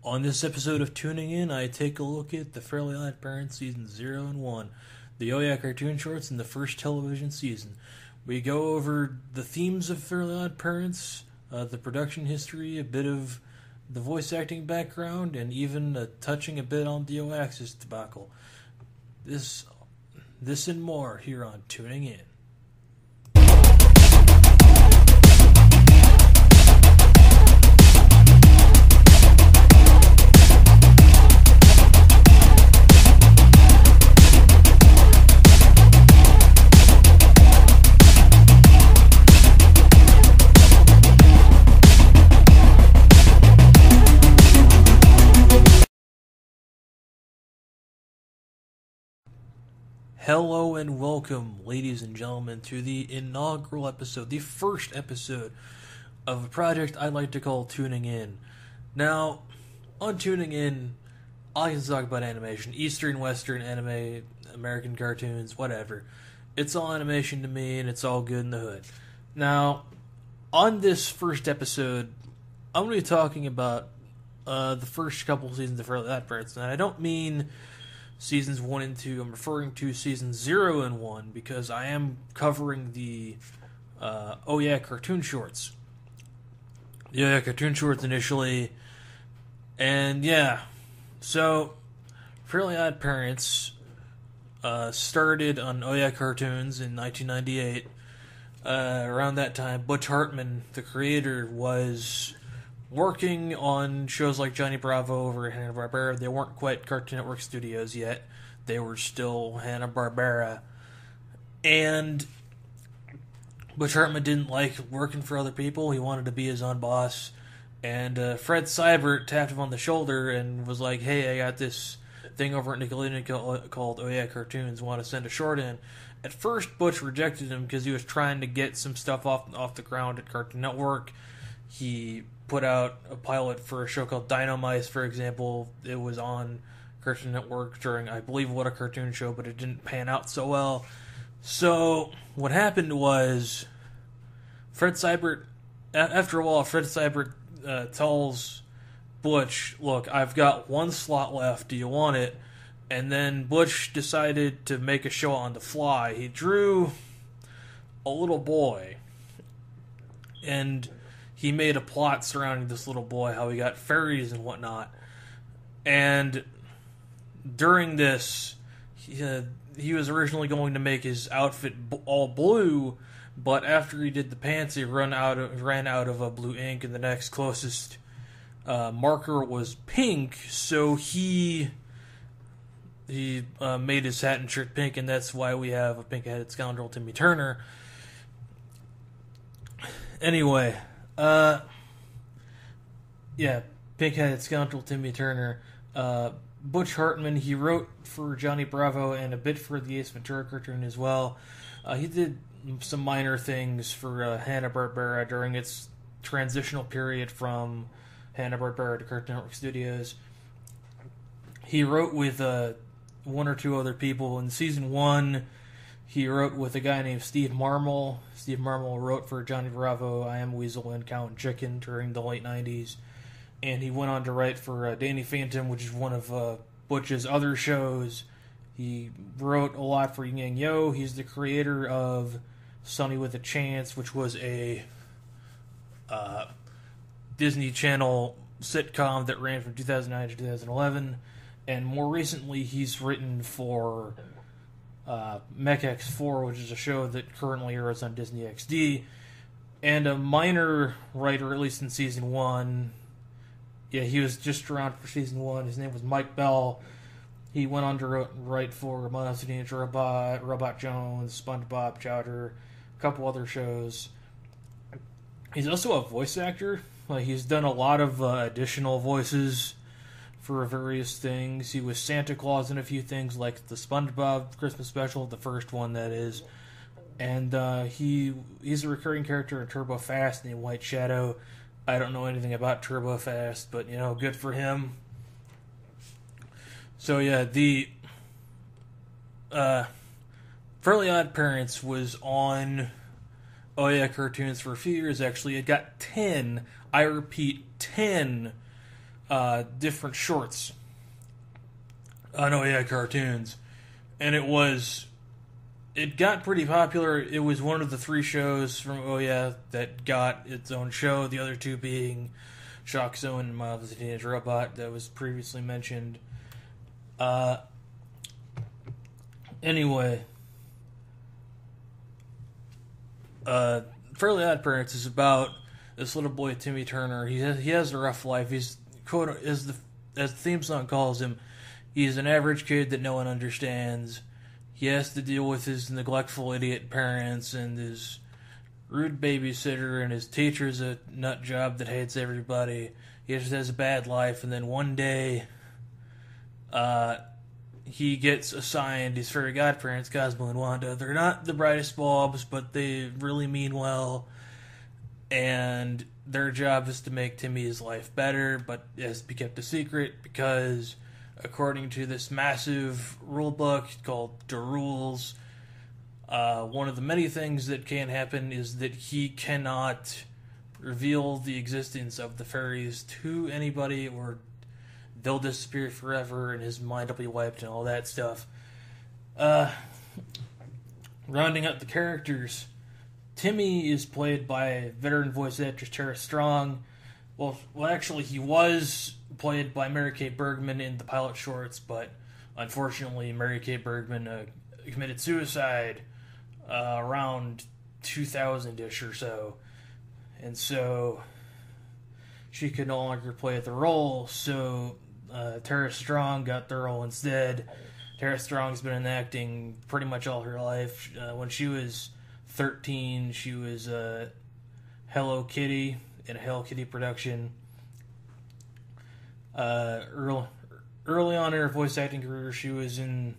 On this episode of Tuning In, I take a look at the Fairly Oddparents Season 0 and 1, the Oh Yeah cartoon shorts in the first television season. We go over the themes of Fairly Oddparents, the production history, a bit of the voice acting background, and even touching a bit on the O-Axis debacle. This and more here on Tuning In. Hello and welcome, ladies and gentlemen, to the inaugural episode, the first episode of a project I like to call Tuning In. Now, on Tuning In, I can talk about animation, Eastern, Western, anime, American cartoons, whatever. It's all animation to me, and it's all good in the hood. Now, on this first episode, I'm going to be talking about the first couple seasons of Fairly Oddparents, and I don't mean Seasons 1 and 2, I'm referring to Seasons 0 and 1, because I am covering the Oh Yeah cartoon shorts. The Oh Yeah cartoon shorts initially, and yeah, so Fairly Oddparents started on Oh Yeah cartoons in 1998. Around that time, Butch Hartman, the creator, was working on shows like Johnny Bravo over at Hanna-Barbera. They weren't quite Cartoon Network Studios yet. They were still Hanna-Barbera. And Butch Hartman didn't like working for other people. He wanted to be his own boss. And Fred Seibert tapped him on the shoulder and was like, hey, I got this thing over at Nickelodeon called Oh Yeah Cartoons. Want to send a short in? At first, Butch rejected him because he was trying to get some stuff off the ground at Cartoon Network. He put out a pilot for a show called Dynamice, for example. It was on Cartoon Network during, I believe, What a Cartoon Show, but it didn't pan out so well. So what happened was Fred Seibert, after a while, Fred Seibert tells Butch, look, I've got one slot left. Do you want it? And then Butch decided to make a show on the fly. He drew a little boy, and he made a plot surrounding this little boy, how he got fairies and whatnot. And during this, he was originally going to make his outfit all blue, but after he did the pants, he ran out of blue ink, and the next closest marker was pink, so he made his hat and shirt pink, and that's why we have a pink-headed scoundrel, Timmy Turner. Anyway, pink-headed scoundrel Timmy Turner. Butch Hartman, he wrote for Johnny Bravo and a bit for the Ace Ventura cartoon as well. He did some minor things for Hanna-Barbera during its transitional period from Hanna-Barbera to Cartoon Network Studios. He wrote with one or two other people. In Season 1, he wrote with a guy named Steve Marmol. Steve Marmol wrote for Johnny Bravo, I Am Weasel, and Cow and Chicken during the late 90s. And he went on to write for Danny Phantom, which is one of Butch's other shows. He wrote a lot for Yin Yang Yo. He's the creator of Sonny with a Chance, which was a Disney Channel sitcom that ran from 2009 to 2011. And more recently, he's written for Mech X4, which is a show that currently airs on Disney XD, and a minor writer, at least in Season 1. Yeah, he was just around for Season 1. His name was Mike Bell. He went on to write for Monster Teenage Robot, Robot Jones, SpongeBob, Chowder, a couple other shows. He's also a voice actor. He's done a lot of additional voices for various things. He was Santa Claus in a few things, like the SpongeBob Christmas special, the first one, that is. And he's a recurring character in Turbo Fast named White Shadow. I don't know anything about Turbo Fast, but, good for him. So, yeah, the Fairly Oddparents was on Oh Yeah cartoons for a few years, actually. It got 10, I repeat, 10 different shorts. No, yeah, cartoons. And it got pretty popular. It was one of the 3 shows from Oh Yeah that got its own show, the other 2 being Shock Zone and Miles the Teenage Robot that was previously mentioned. Anyway, Fairly Oddparents is about this little boy, Timmy Turner. He has a rough life. He's, quote, as the theme song calls him, he's an average kid that no one understands. He has to deal with his neglectful idiot parents and his rude babysitter, and his teacher's a nut job that hates everybody. He just has a bad life, and then one day, he gets assigned his fairy godparents, Cosmo and Wanda. They're not the brightest bulbs, but they really mean well, and their job is to make Timmy's life better, but it has to be kept a secret because, according to this massive rule book called The Rules, one of the many things that can happen is that he cannot reveal the existence of the fairies to anybody, or they'll disappear forever and his mind will be wiped and all that stuff. Rounding out the characters, Timmy is played by veteran voice actress Tara Strong. Well, actually, he was played by Mary Kay Bergman in the pilot shorts, but unfortunately, Mary Kay Bergman committed suicide around 2000-ish or so, and so she could no longer play the role, so Tara Strong got the role instead. Tara Strong's been in acting pretty much all her life. When she was 13, she was Hello Kitty in a Hello Kitty production. Early on in her voice acting career, she was in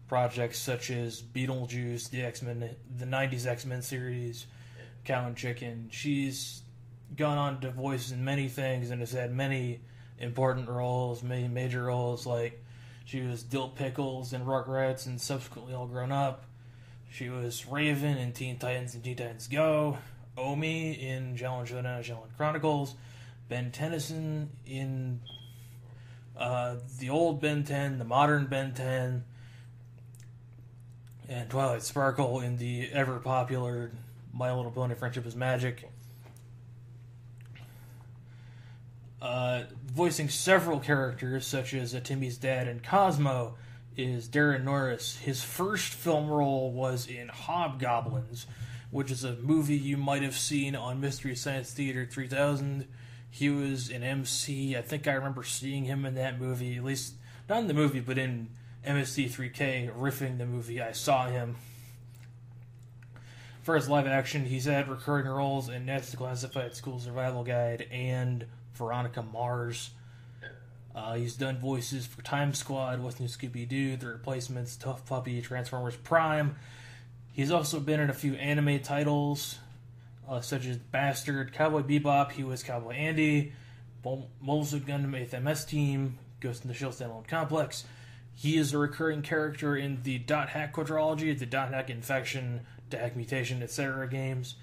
projects such as Beetlejuice, the X-Men, the 90s X-Men series, Cow and Chicken. She's gone on to voice in many things and has had many important roles, many major roles, like she was Dill Pickles in Rugrats and subsequently All Grown Up. She was Raven in Teen Titans and Teen Titans Go, Omi in Xiaolin Showdown and Xiaolin Chronicles, Ben Tennyson in the old Ben 10, the modern Ben 10, and Twilight Sparkle in the ever-popular My Little Pony Friendship is Magic. Voicing several characters, such as Timmy's dad and Cosmo, is Darren Norris. His first film role was in Hobgoblins, which is a movie you might have seen on Mystery Science Theater 3000. He was an MC. I think I remember seeing him in that movie, at least not in the movie, but in MST3K, riffing the movie. I saw him. For his live action, he's had recurring roles in Nazi Classified School Survival Guide and Veronica Mars. He's done voices for Time Squad, What's New Scooby-Doo, The Replacements, Tough Puppy, Transformers Prime. He's also been in a few anime titles, such as Bastard, Cowboy Bebop. He was Cowboy Andy, Mobile Suit Gundam 8th MS Team, Ghost in the Shell Standalone Complex. He is a recurring character in the Dot Hack quadrilogy, the Dot Hack Infection, Dot Hack Mutation, etc. games.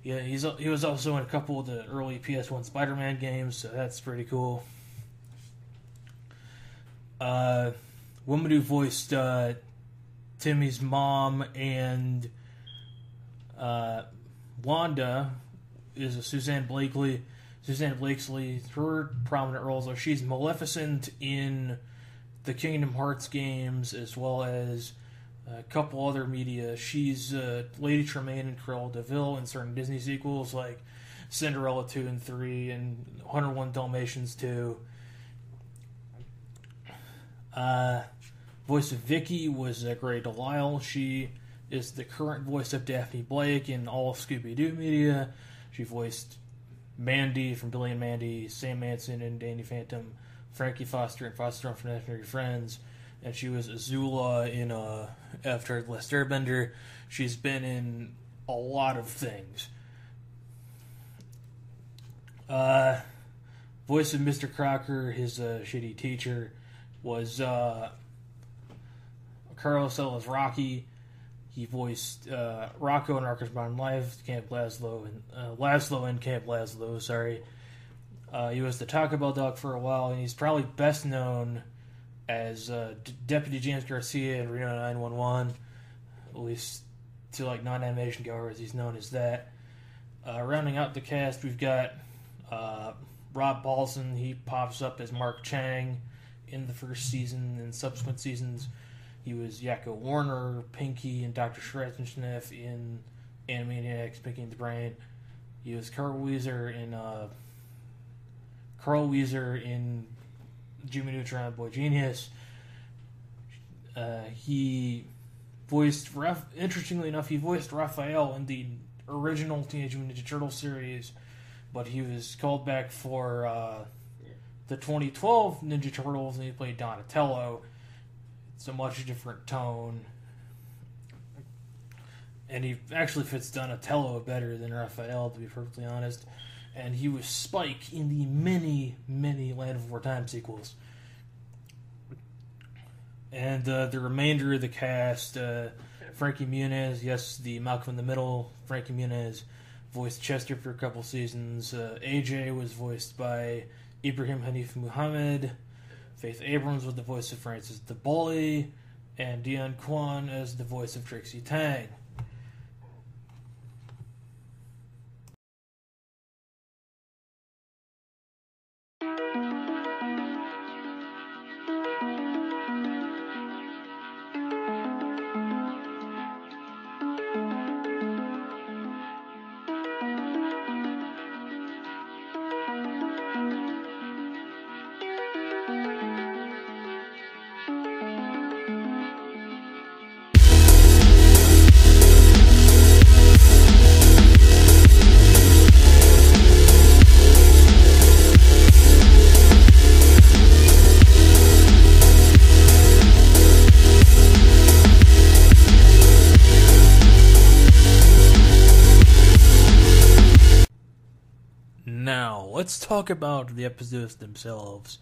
Yeah, he was also in a couple of the early PS1 Spider-Man games, so that's pretty cool. Woman who voiced Timmy's mom and Wanda is a Suzanne Blakely. Suzanne Blakesley, her prominent roles are she's Maleficent in the Kingdom Hearts games, as well as a couple other media. She's Lady Tremaine and Cruella de Vil in certain Disney sequels like Cinderella 2 and 3 and 101 Dalmatians 2. Voice of Vicky was Grey Delisle. She is the current voice of Daphne Blake in all Scooby-Doo media. She voiced Mandy from Billy and Mandy, Sam Manson and Danny Phantom, Frankie Foster and Foster from Imaginary Friends, and she was Azula in Avatar: The Last Airbender. She's been in a lot of things. Voice of Mr. Crocker, his shitty teacher, was Carlos Ellis Rocky. He voiced Rocco in Rocco's Modern Life, Camp Laszlo, and Laszlo in Camp Laszlo. Sorry. He was the Taco Bell dog for a while, and he's probably best known as Deputy James Garcia in Reno 911. At least to like non-animation goers, he's known as that. Rounding out the cast, we've got Rob Paulson. He pops up as Mark Chang in the first season and subsequent seasons. He was Yakko Warner, Pinky, and Dr. Schwarzenschneff in Animaniacs, Pinky and the Brain. He was Carl Weezer in Jimmy Neutron, Boy Genius. Interestingly enough, he voiced Raphael in the original Teenage Mutant Ninja Turtles series, but he was called back for the 2012 Ninja Turtles, and he played Donatello. It's a much different tone, and he actually fits Donatello better than Raphael, to be perfectly honest. And he was Spike in the many, many Land Before Time sequels. And the remainder of the cast, Frankie Muniz, yes, the Malcolm in the Middle, Frankie Muniz voiced Chester for a couple seasons. AJ was voiced by Ibrahim Hanif Muhammad. Faith Abrams was the voice of Francis the Bully. And Dion Kwan as the voice of Trixie Tang. Now, let's talk about the episodes themselves.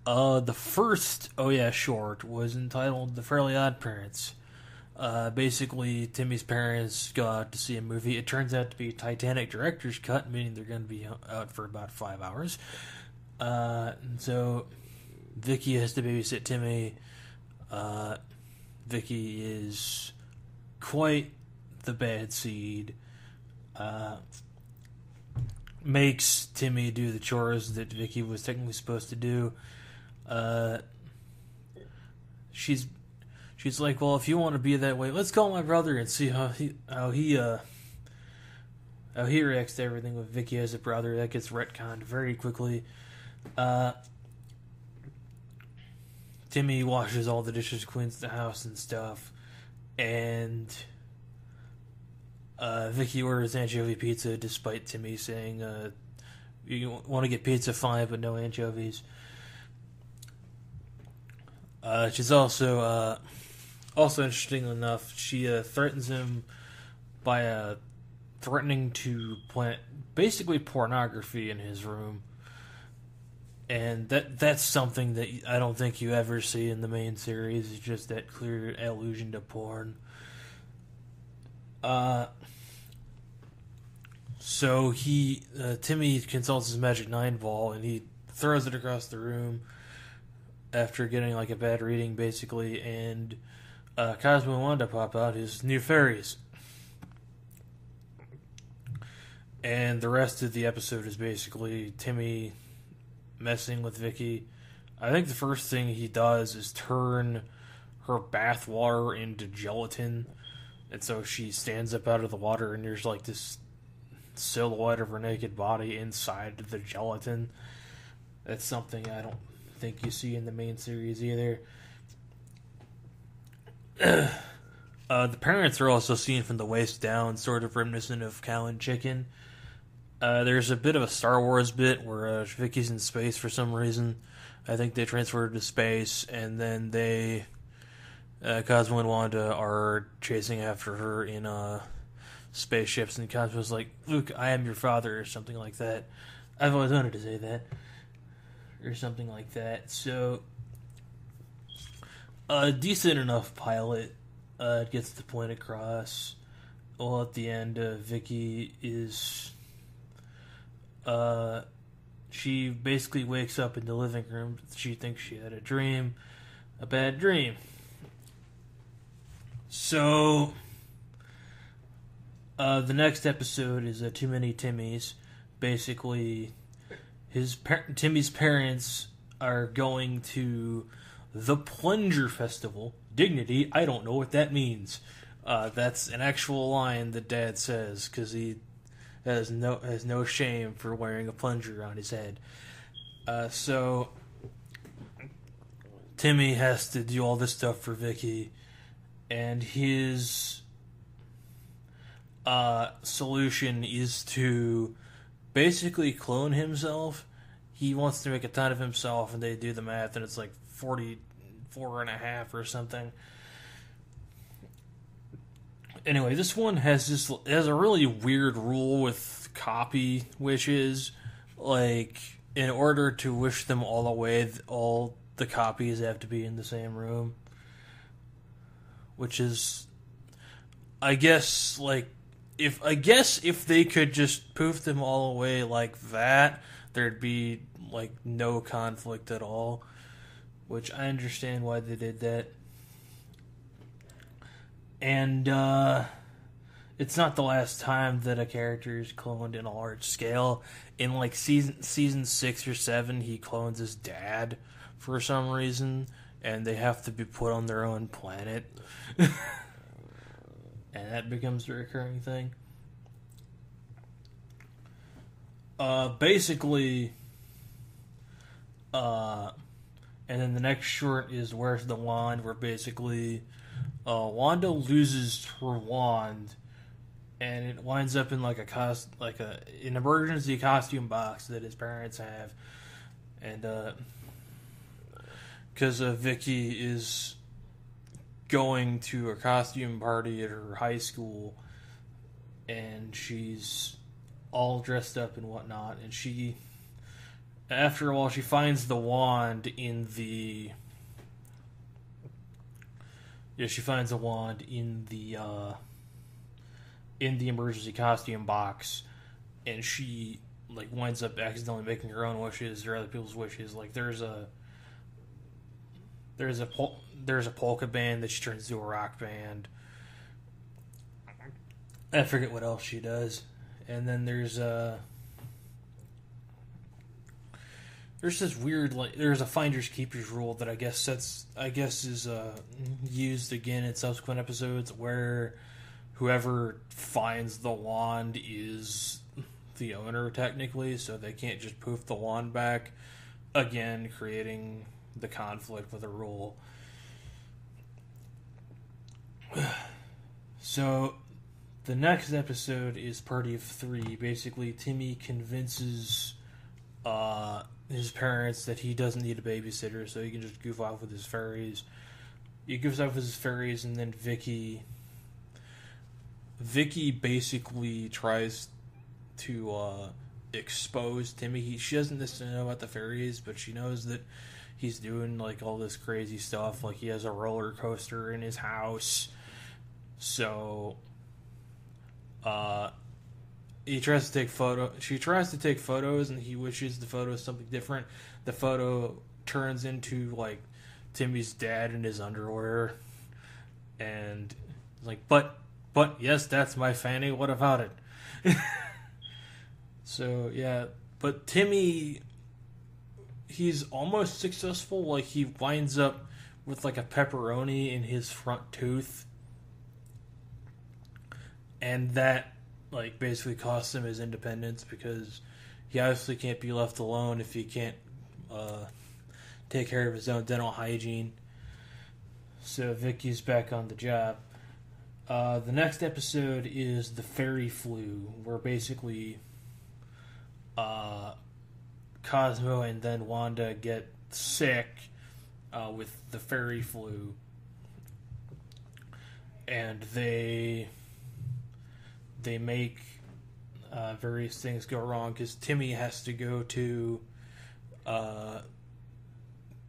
The first short was entitled The Fairly Oddparents. Basically, Timmy's parents go out to see a movie. It turns out to be Titanic director's cut, meaning they're going to be out for about 5 hours. And so, Vicky has to babysit Timmy. Vicky is quite the bad seed. Makes Timmy do the chores that Vicky was technically supposed to do. She's like, well, if you want to be that way, let's call my brother and see how he reacts to everything with Vicky as a brother. That gets retconned very quickly. Timmy washes all the dishes, cleans the house and stuff, and Vicky orders anchovy pizza despite Timmy saying, you want to get pizza, fine, but no anchovies. She's also interesting enough, she threatens him by threatening to plant basically pornography in his room. And that's something that I don't think you ever see in the main series. It's just that clear allusion to porn. So Timmy consults his Magic 9 ball, and he throws it across the room after getting like a bad reading, basically, and Cosmo and Wanda pop out, his new fairies. And the rest of the episode is basically Timmy messing with Vicky. I think the first thing he does is turn her bath water into gelatin, and so she stands up out of the water, and there's like this silhouette of her naked body inside the gelatin. That's something I don't think you see in the main series either. The parents are also seen from the waist down, sort of reminiscent of Cow and Chicken. There's a bit of a Star Wars bit where Vicky's in space for some reason. I think they transferred to space, and then Cosmo and Wanda are chasing after her in spaceships, and Cosmo's like, Luke, I am your father, or something like that. I've always wanted to say that. Or something like that. So, a decent enough pilot gets the point across. Well, at the end, Vicky is... she basically wakes up in the living room. She thinks she had a bad dream. So, the next episode is Too Many Timmys. Basically, Timmy's parents are going to the Plunger Festival. Dignity, I don't know what that means. That's an actual line that Dad says, because he has no shame for wearing a plunger on his head. So Timmy has to do all this stuff for Vicky, and his solution is to basically clone himself. He wants to make a ton of himself, and they do the math, and it's like 44.5 or something. Anyway, this one has a really weird rule with copy wishes. Like, in order to wish them all away, all the copies have to be in the same room. Which is, I guess, if they could just poof them all away like that, there'd be, like, no conflict at all. Which I understand why they did that. And it's not the last time that a character is cloned in a large scale. In like season 6 or 7, he clones his dad for some reason, and they have to be put on their own planet. And that becomes a recurring thing. Basically, and then the next short is Where's the Wand, where basically Wanda loses her wand, and it winds up in like an emergency costume box that his parents have, and because Vicky is going to a costume party at her high school, and she's all dressed up and whatnot, and after a while she finds the wand in the emergency costume box, and she like winds up accidentally making her own wishes or other people's wishes. Like there's a polka band that she turns into a rock band. I forget what else she does. And then there's this weird, like, there's a finders keepers rule that I guess is used again in subsequent episodes, where whoever finds the wand is the owner technically, so they can't just poof the wand back, again creating the conflict with a rule. So the next episode is Party of 3. Basically, Timmy convinces his parents that he doesn't need a babysitter, so he can just goof off with his fairies. He goofs off with his fairies, and then Vicky basically tries to expose Timmy. She doesn't necessarily know about the fairies, but she knows that he's doing like all this crazy stuff. Like he has a roller coaster in his house. So she tries to take photos, and he wishes the photo is something different. The photo turns into like Timmy's dad in his underwear, and like, but yes, that's my fanny. What about it? So yeah, but Timmy, he's almost successful. Like he winds up with like a pepperoni in his front tooth, and that like basically costs him his independence, because he obviously can't be left alone if he can't take care of his own dental hygiene. So Vicky's back on the job. The next episode is the fairy flu, where basically Cosmo and then Wanda get sick with the fairy flu, and they make various things go wrong, because Timmy has to go to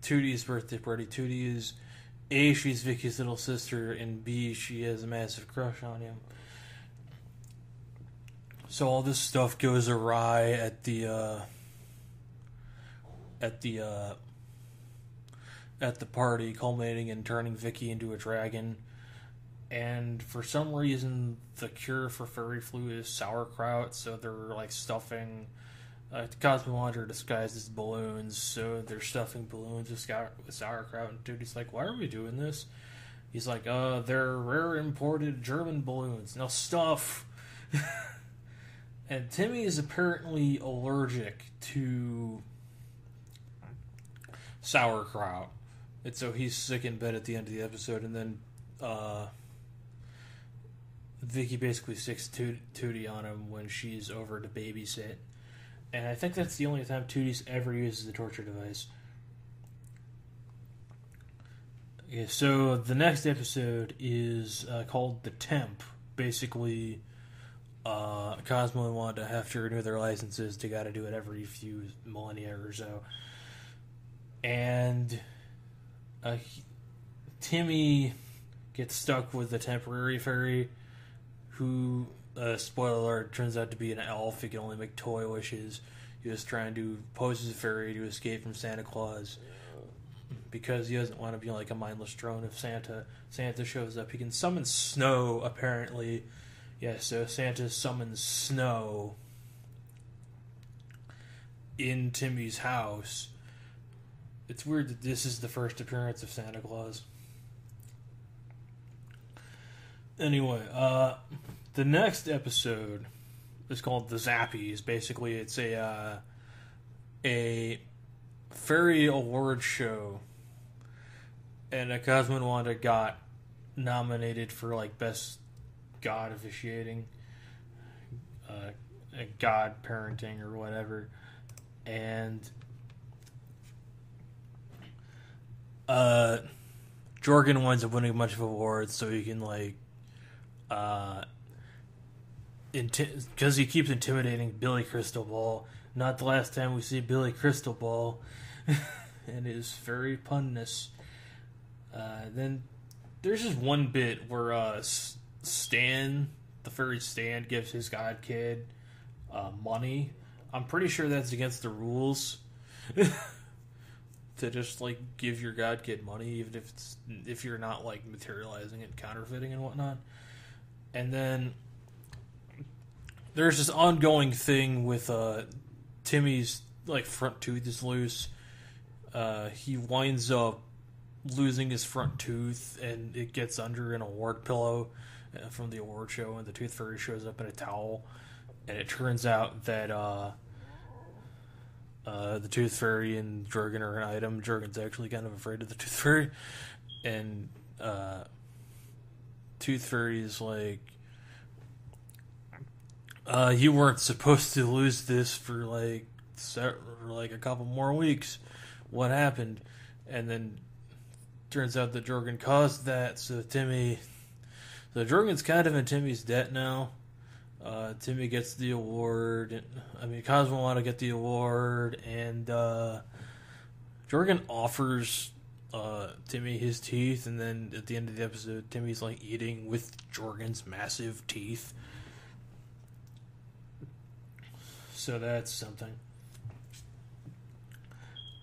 Tootie's birthday party. Tootie is A, she's Vicky's little sister, and B, she has a massive crush on him. So all this stuff goes awry at the at the party, culminating in turning Vicky into a dragon. And for some reason, the cure for fairy flu is sauerkraut, so they're like stuffing. Cosmo Wonder disguised as balloons, so they're stuffing balloons with sauerkraut. And Tootie's like, "Why are we doing this?" He's like, "They're rare imported German balloons. Now stuff." And Timmy is apparently allergic to sauerkraut, and so he's sick in bed at the end of the episode. And then Vicky basically sticks Tootie on him when she's over to babysit. And I think that's the only time Tootie's ever uses the torture device. Okay, so the next episode is called The Temp. Basically, Cosmo and Wanda have to renew their licenses. They gotta do it every few millennia or so. And Timmy gets stuck with the temporary fairy, who, spoiler alert, turns out to be an elf. He can only make toy wishes. He was trying to pose as a fairy to escape from Santa Claus, because he doesn't want to be like a mindless drone if Santa shows up. He can summon snow, apparently. Yeah, so Santa summons snow in Timmy's house. It's weird that this is the first appearance of Santa Claus. Anyway, the next episode is called The Zappies. Basically, it's a fairy award show, and Cosmo and Wanda got nominated for like best god officiating, god parenting or whatever, and Jorgen winds up winning a bunch of awards, so he can like because he keeps intimidating Billy Crystalball. Not the last time we see Billy Crystalball and his fairy punness. Then there's just one bit where Stan, the fairy Stan, gives his god kid money. I'm pretty sure that's against the rules to just like give your god kid money, even if you're not like materializing it, counterfeiting and whatnot. And then there's this ongoing thing with Timmy's like front tooth is loose. He winds up losing his front tooth, and it gets under an award pillow from the award show, and the tooth fairy shows up in a towel. And it turns out that the tooth fairy and Jorgen are an item. Jorgen's actually kind of afraid of the tooth fairy, and tooth fairy is like, you weren't supposed to lose this for like a couple more weeks. What happened? And then turns out that Jorgen caused that. So Jorgen's kind of in Timmy's debt now. Timmy gets the award. Cosmo want to get the award, and Jorgen offers Timmy his teeth, and then at the end of the episode, Timmy's like eating with Jorgen's massive teeth. So that's something.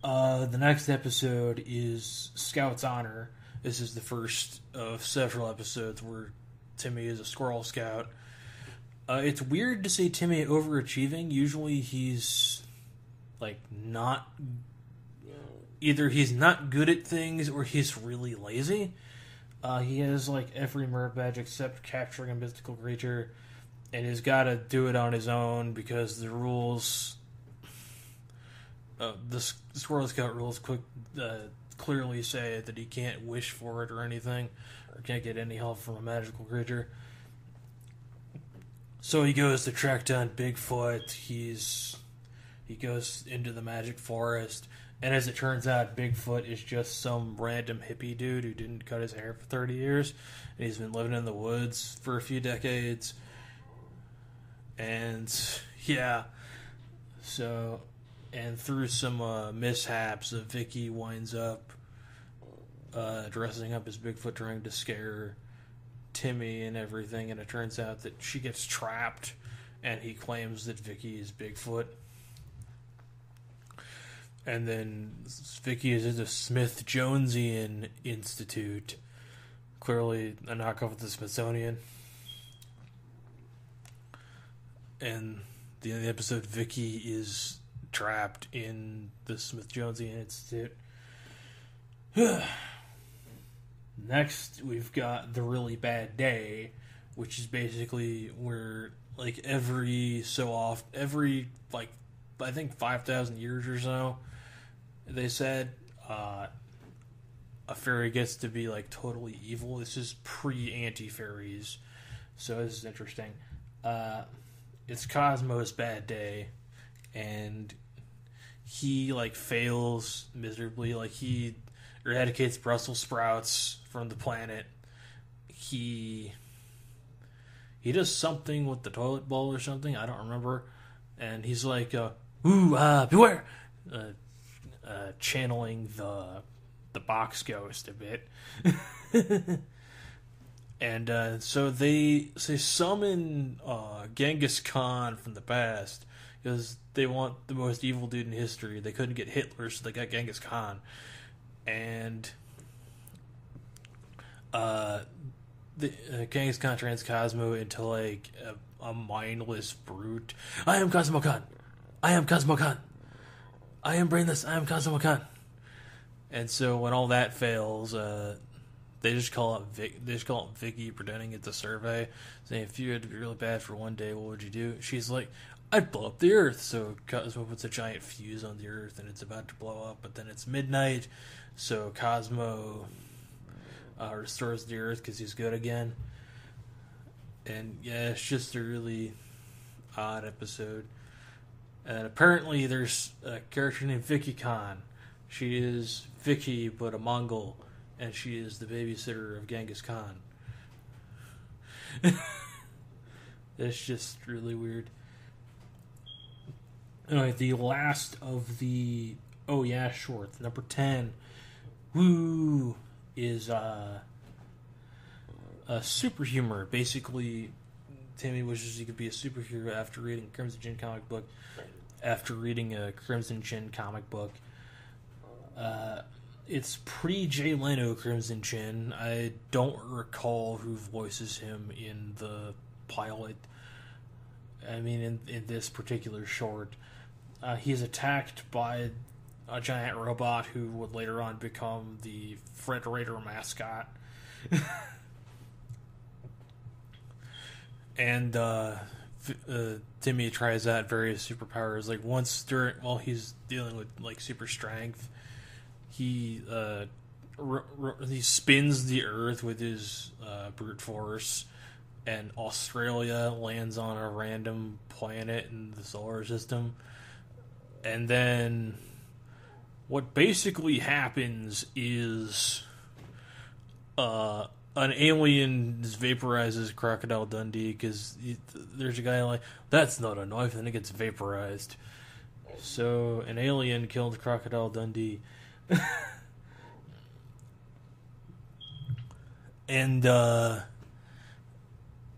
The next episode is Scout's Honor. This is the first of several episodes where Timmy is a Squirrel Scout. It's weird to see Timmy overachieving. Usually he's like not... Either he's not good at things or he's really lazy. He has like every merc badge except capturing a mystical creature, and he's got to do it on his own because the rules... the Squirrel Scout rules clearly say that he can't wish for it or anything, or can't get any help from a magical creature. So he goes to track down Bigfoot. He goes into the magic forest, and as it turns out, Bigfoot is just some random hippie dude who didn't cut his hair for 30 years, and he's been living in the woods for a few decades. And yeah, so... And through some mishaps, Vicky winds up dressing up as Bigfoot, trying to scare Timmy and everything, and it turns out that she gets trapped, and he claims that Vicky is Bigfoot. And then Vicky is at the Smith-Jonesian Institute. Clearly a knockoff of the Smithsonian. And the end of the episode, Vicky is trapped in the Smith-Jonesian Institute. Next, we've got The Really Bad Day, which is basically where, like, every, like, I think 5,000 years or so, they said, a fairy gets to be, like, totally evil. This is pre-anti-fairies, so this is interesting. It's Cosmo's bad day, and he, like, fails miserably. Like, he eradicates Brussels sprouts from the planet. He does something with the toilet bowl or something, I don't remember. And he's like, beware! Channeling the box ghost a bit. And so they summon Genghis Khan from the past because they want the most evil dude in history. They couldn't get Hitler, so they got Genghis Khan. And Genghis Khan turns Cosmo into like a mindless brute. I am Cosmo Khan. I am Cosmo Khan. I am brainless. I am Cosmo Khan. And so when all that fails, they just call up Vicky, pretending it's a survey, saying if you had to be really bad for one day, what would you do? She's like, I'd blow up the Earth. So Cosmo puts a giant fuse on the Earth, and it's about to blow up. But then it's midnight, so Cosmo restores the Earth because he's good again. And yeah, it's just a really odd episode. And apparently there's a character named Vicky Khan. She is Vicky, but a Mongol, and she is the babysitter of Genghis Khan. It's just really weird. Anyway, the last of the Oh Yeah shorts, number 10, woo, is a super humor. Basically, Timmy wishes he could be a superhero after reading a Crimson Chin comic book. It's pre-Jay Leno Crimson Chin. I don't recall who voices him in the pilot. I mean, in this particular short. He's attacked by a giant robot who would later on become the Frederator mascot. And Timmy tries out various superpowers. Like once while he's dealing with like super strength, he spins the Earth with his brute force, and Australia lands on a random planet in the solar system. And then what basically happens is an alien vaporizes Crocodile Dundee because there's a guy like, that's not a knife, and then it gets vaporized. So an alien killed Crocodile Dundee. And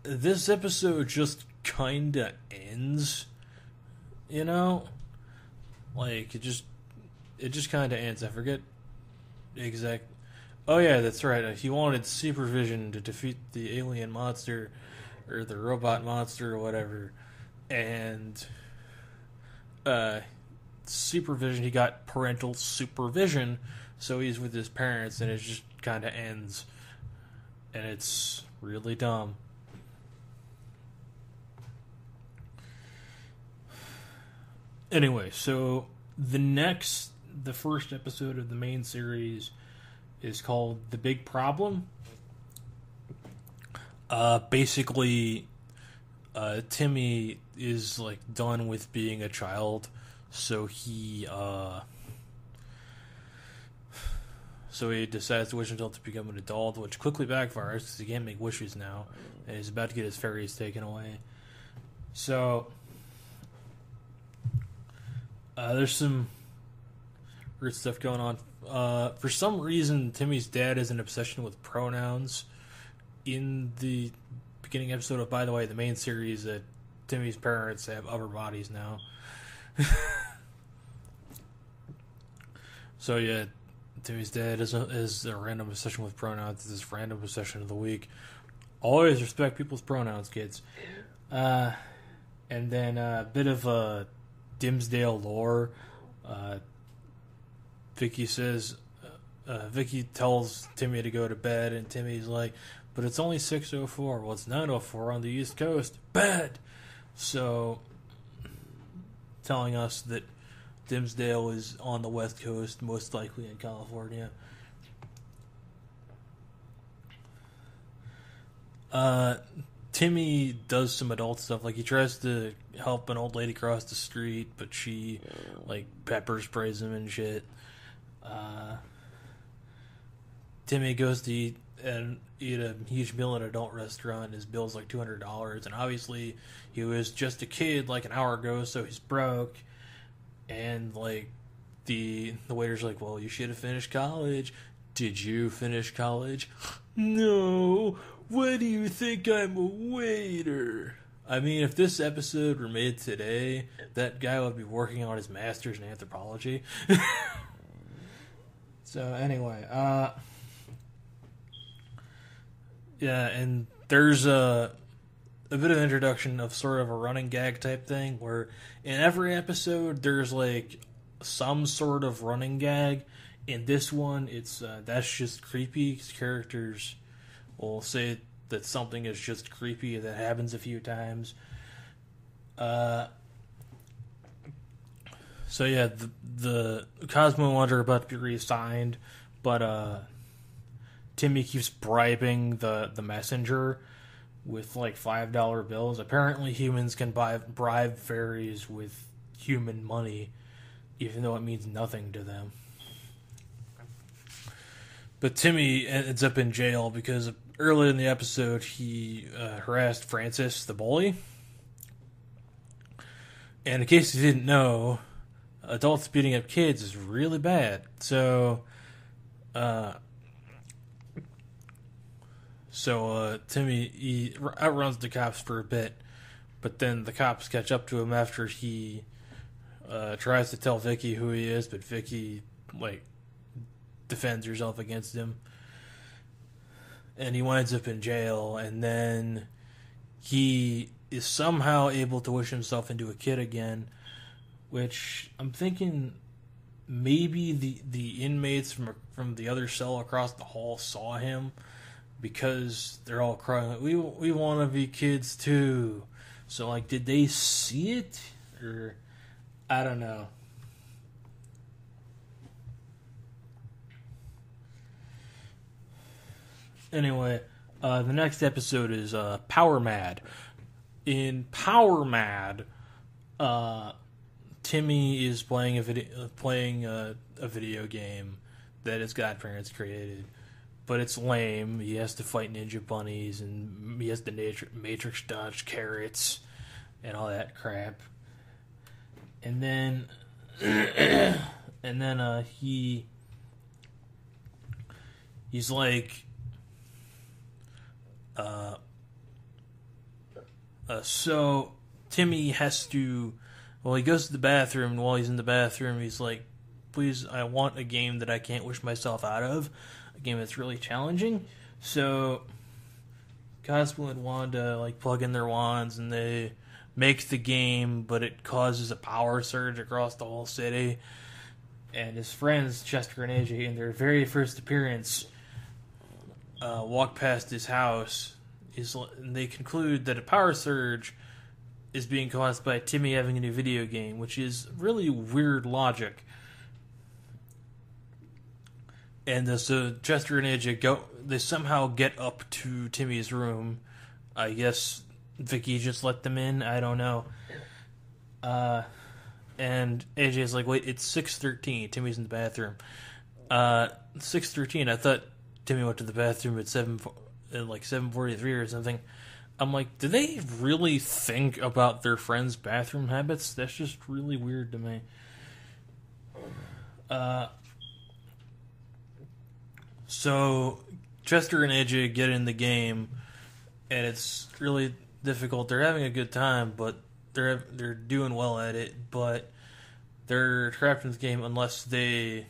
this episode just kinda ends, you know? Like, it just kinda ends. I forget exact. Oh yeah, that's right. He wanted supervision to defeat the alien monster, or the robot monster, or whatever. And supervision, he got parental supervision, so he's with his parents, and it just kinda ends. And it's really dumb. Anyway, so the first episode of the main series is called The Big Problem. Basically, Timmy is like done with being a child, so he decides to wish himself to become an adult, which quickly backfires because he can't make wishes now, and he's about to get his fairies taken away. So there's some weird stuff going on. For some reason, Timmy's dad has an obsession with pronouns. In the beginning episode of, by the way, the main series, that Timmy's parents have upper bodies now. So yeah, Timmy's dad is a random obsession with pronouns. This random obsession of the week. Always respect people's pronouns, kids. And then a bit of Dimsdale lore. Vicky says, Vicky tells Timmy to go to bed, and Timmy's like, but it's only 6:04. Well, it's 9:04 on the East Coast. Bad! So, telling us that Dimsdale is on the West Coast, most likely in California. Timmy does some adult stuff. Like, he tries to help an old lady cross the street, but she, like, pepper sprays him and shit. Timmy goes to eat a huge meal at an adult restaurant. His bill's like $200, and obviously he was just a kid like an hour ago, so he's broke. And like the waiter's like, well, you should have finished college. Did you finish college? No. Why do you think I'm a waiter? I mean, if this episode were made today, that guy would be working on his master's in anthropology. So anyway, yeah, and there's a bit of introduction of sort of a running gag type thing where in every episode there's like some sort of running gag. In this one, it's that's just creepy. Characters will say that something is just creepy. That happens a few times. So yeah, the Cosmo and Wonder are about to be reassigned, but Timmy keeps bribing the messenger with like $5 bills. Apparently humans can bribe fairies with human money, even though it means nothing to them. But Timmy ends up in jail because early in the episode he harassed Francis, the bully. And in case you didn't know, adults beating up kids is really bad. So Timmy, he outruns the cops for a bit, but then the cops catch up to him after he tries to tell Vicky who he is, but Vicky, like, defends herself against him. And he winds up in jail, and then he is somehow able to wish himself into a kid again, which I'm thinking maybe the inmates from the other cell across the hall saw him, because they're all crying like, we want to be kids too. So like, did they see it, or I don't know. Anyway, the next episode is Power Mad. In Power Mad, Timmy is playing a video game that his godparents created, but it's lame. He has to fight ninja bunnies, and he has to matrix dodge carrots and all that crap. And then he's like, so Timmy has to, well, he goes to the bathroom, and while he's in the bathroom, he's like, please, I want a game that I can't wish myself out of, a game that's really challenging. So Cosmo and Wanda like plug in their wands, and they make the game, but it causes a power surge across the whole city. And his friends, Chester and AJ, in their very first appearance, walk past his house. And they conclude that a power surge is being caused by Timmy having a new video game, which is really weird logic. And so Chester and AJ they somehow get up to Timmy's room. I guess Vicky just let them in, I don't know. And AJ's like, wait, it's 6:13. Timmy's in the bathroom. 6:13. I thought Timmy went to the bathroom at 7:43 or something. I'm like, do they really think about their friends' bathroom habits? That's just really weird to me. So Chester and AJ get in the game, and it's really difficult. They're having a good time, but they're doing well at it, but they're trapped in the game unless they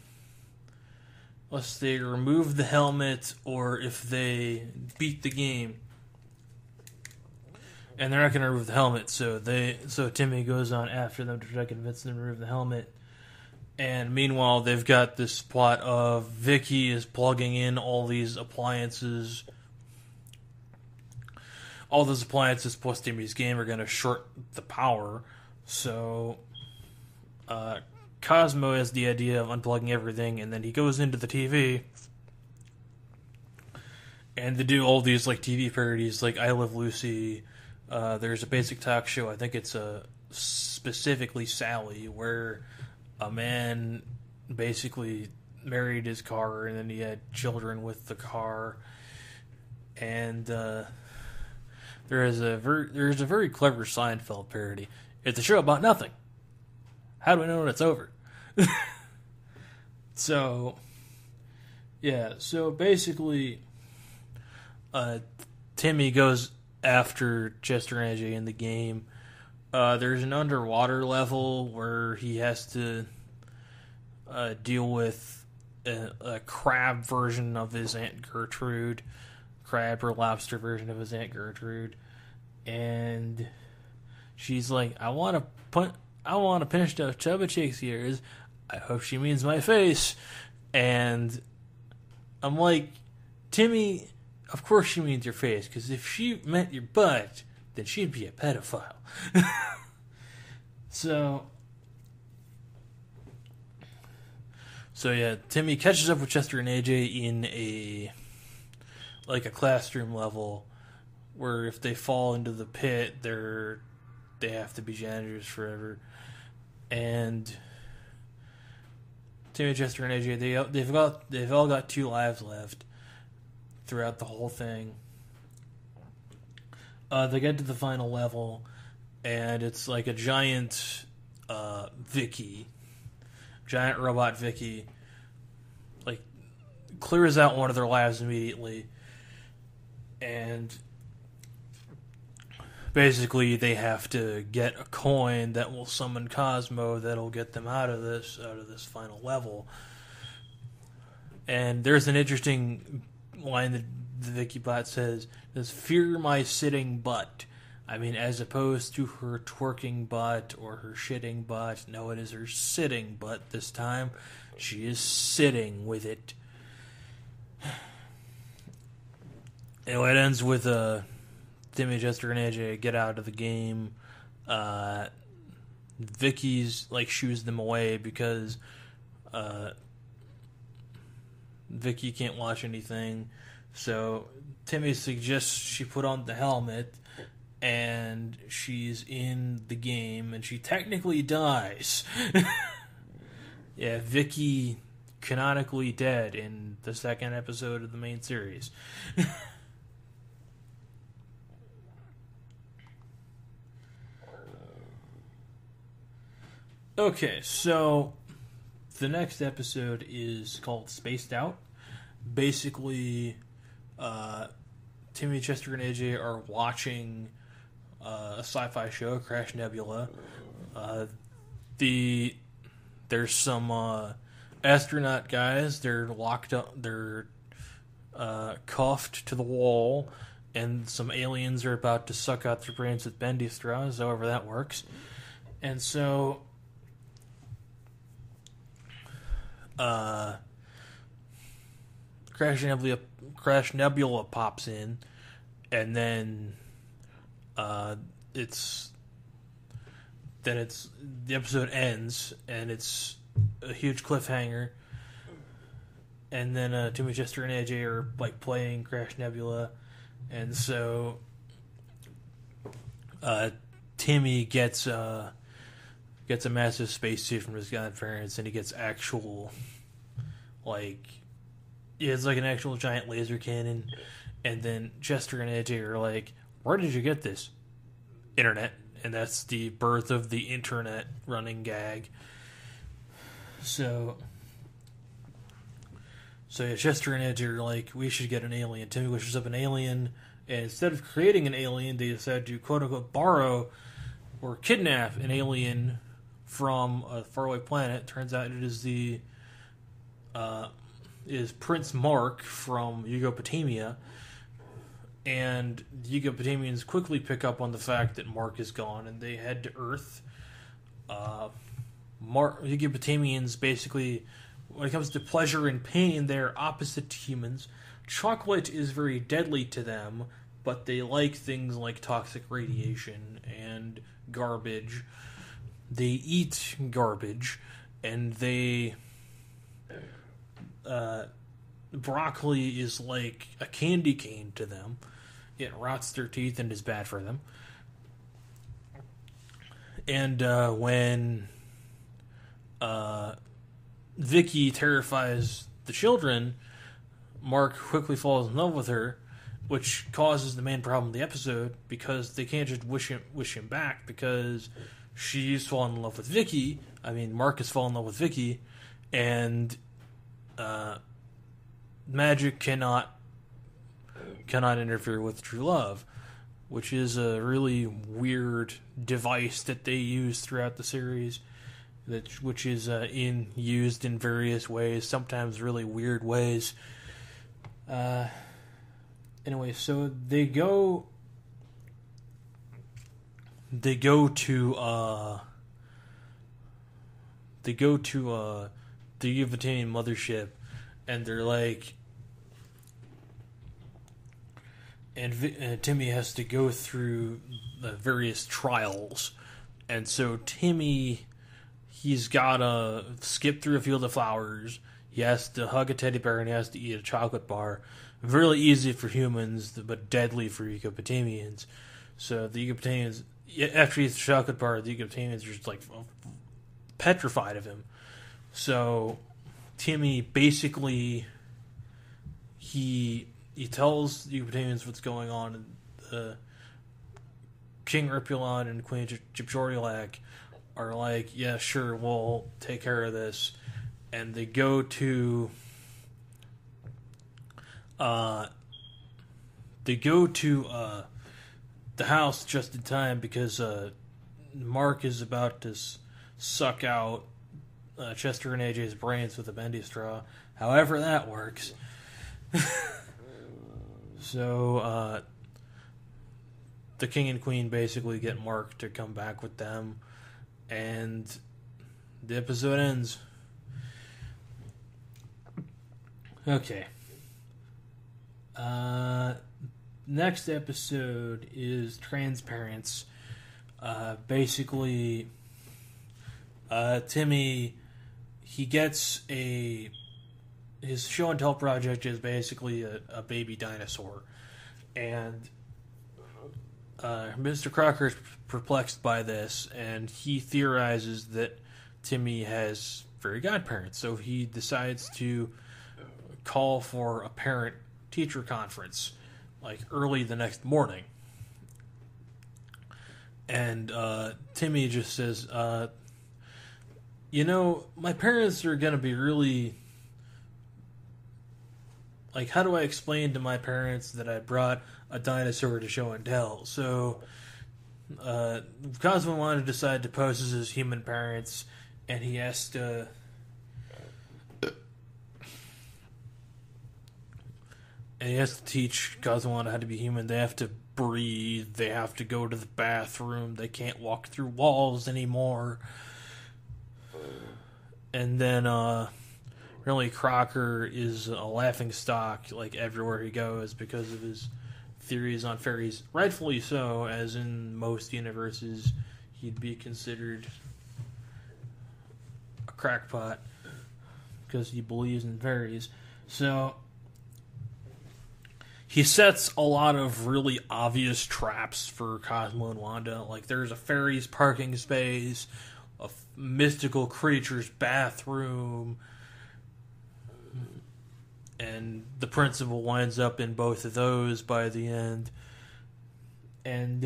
unless they remove the helmet or if they beat the game. And they're not going to remove the helmet, so Timmy goes on after them to try to convince them to remove the helmet. And meanwhile, they've got this plot of Vicky is plugging in all these appliances. All those appliances plus Timmy's game are going to short the power. So Cosmo has the idea of unplugging everything, and then he goes into the TV. And they do all these like TV parodies, like I Love Lucy. There's a basic talk show. I think it's specifically Sally, where a man basically married his car, and then he had children with the car. And there's a very clever Seinfeld parody. It's a show about nothing. How do we know when it's over? So basically, Timmy goes after Chester and AJ in the game. There's an underwater level where he has to deal with a crab version of his Aunt Gertrude, crab or lobster version of his Aunt Gertrude, and she's like, I want to pinch those chubba cheeks ears. I hope she means my face. And I'm like, Timmy, of course she means your face, because if she meant your butt, then she'd be a pedophile. So yeah, Timmy catches up with Chester and AJ in a classroom level where if they fall into the pit, they have to be janitors forever. And Timmy, Chester, and AJ, they've all got 2 lives left throughout the whole thing. They get to the final level, and it's like a giant giant robot Vicky, like clears out one of their lives immediately, and basically they have to get a coin that will summon Cosmo that'll get them out of this final level. And there's an interesting line that the Vicky bot says, "Fear my sitting butt." I mean, as opposed to her twerking butt or her shitting butt. No, it is her sitting butt this time. She is sitting with it. Anyway, it ends with Timmy, Chester, and AJ get out of the game. Vicky's shoos them away because Vicky can't watch anything. So Timmy suggests she put on the helmet, and she's in the game, and she technically dies. Yeah, Vicky canonically dead in the 2nd episode of the main series. Okay, so the next episode is called Spaced Out. Basically, Timmy, Chester, and AJ are watching a sci-fi show, Crash Nebula. There's some astronaut guys. They're locked up. They're cuffed to the wall, and some aliens are about to suck out their brains with bendy straws. However that works, and so Crash Nebula pops in, and then the episode ends, and it's a huge cliffhanger. And then Timmy, Chester, and AJ are playing Crash Nebula, and so Timmy gets a massive spacesuit from his godparents, and he gets actual it's like an actual giant laser cannon. And then Chester and AJ are like, "Where did you get this?" Internet. And that's the birth of the internet running gag. So yeah, Chester and AJ are like, "We should get an alien." Timmy wishes up an alien, and instead of creating an alien, they decide to quote-unquote borrow or kidnap an alien from a faraway planet. Turns out it is the is Prince Mark from Yugopotamia, and the Yugopotamians quickly pick up on the fact that Mark is gone, and they head to Earth. Yugopotamians basically, when it comes to pleasure and pain, they're opposite to humans. Chocolate is very deadly to them, but they like things like toxic radiation and garbage. They eat garbage, and they... broccoli is like a candy cane to them. It rots their teeth and is bad for them. And when Vicky terrifies the children, Mark quickly falls in love with her, which causes the main problem of the episode, because they can't just wish him back, because she's fallen in love with Vicky. Mark has fallen in love with Vicky, and magic cannot interfere with true love, which is a really weird device that they use throughout the series, which is used in various ways, sometimes really weird ways. Anyway, so they go to the Yuvatanian mothership, and they're like, and Timmy has to go through the various trials, and so Timmy, he's gotta skip through a field of flowers, he has to hug a teddy bear, and he has to eat a chocolate bar. Really easy for humans, but deadly for Yugopotamians. So the Yugopotamians, after he eats the chocolate bar, the Yugopotamians are just like petrified of him. So Timmy basically, he tells the Yugopotamians what's going on, and King Ripulon and Queen Chipchorialak are like, yeah, sure, we'll take care of this. And they go to the house just in time, because Mark is about to suck out Chester and AJ's brains with a bendy straw. However that works. So the king and queen basically get Mark to come back with them, and the episode ends. Okay. Next episode is Transparents. Basically, Timmy, he gets his show and tell project is basically a baby dinosaur, and Mr. Crocker is perplexed by this, and he theorizes that Timmy has fairy godparents, so he decides to call for a parent-teacher conference, like early the next morning. And Timmy just says, my parents are going to be really... Like, how do I explain to my parents that I brought a dinosaur to show and tell? So, Cosmo wanted to decide to pose as his human parents, and he has to... And he has to teach Cosmo how to be human. They have to breathe. They have to go to the bathroom. They can't walk through walls anymore. And then, really, Crocker is a laughingstock, like, everywhere he goes because of his theories on fairies. Rightfully so, as in most universes, he'd be considered a crackpot because he believes in fairies. So he sets a lot of really obvious traps for Cosmo and Wanda. Like, there's a fairies parking space, a mystical creature's bathroom, and the principal winds up in both of those by the end. And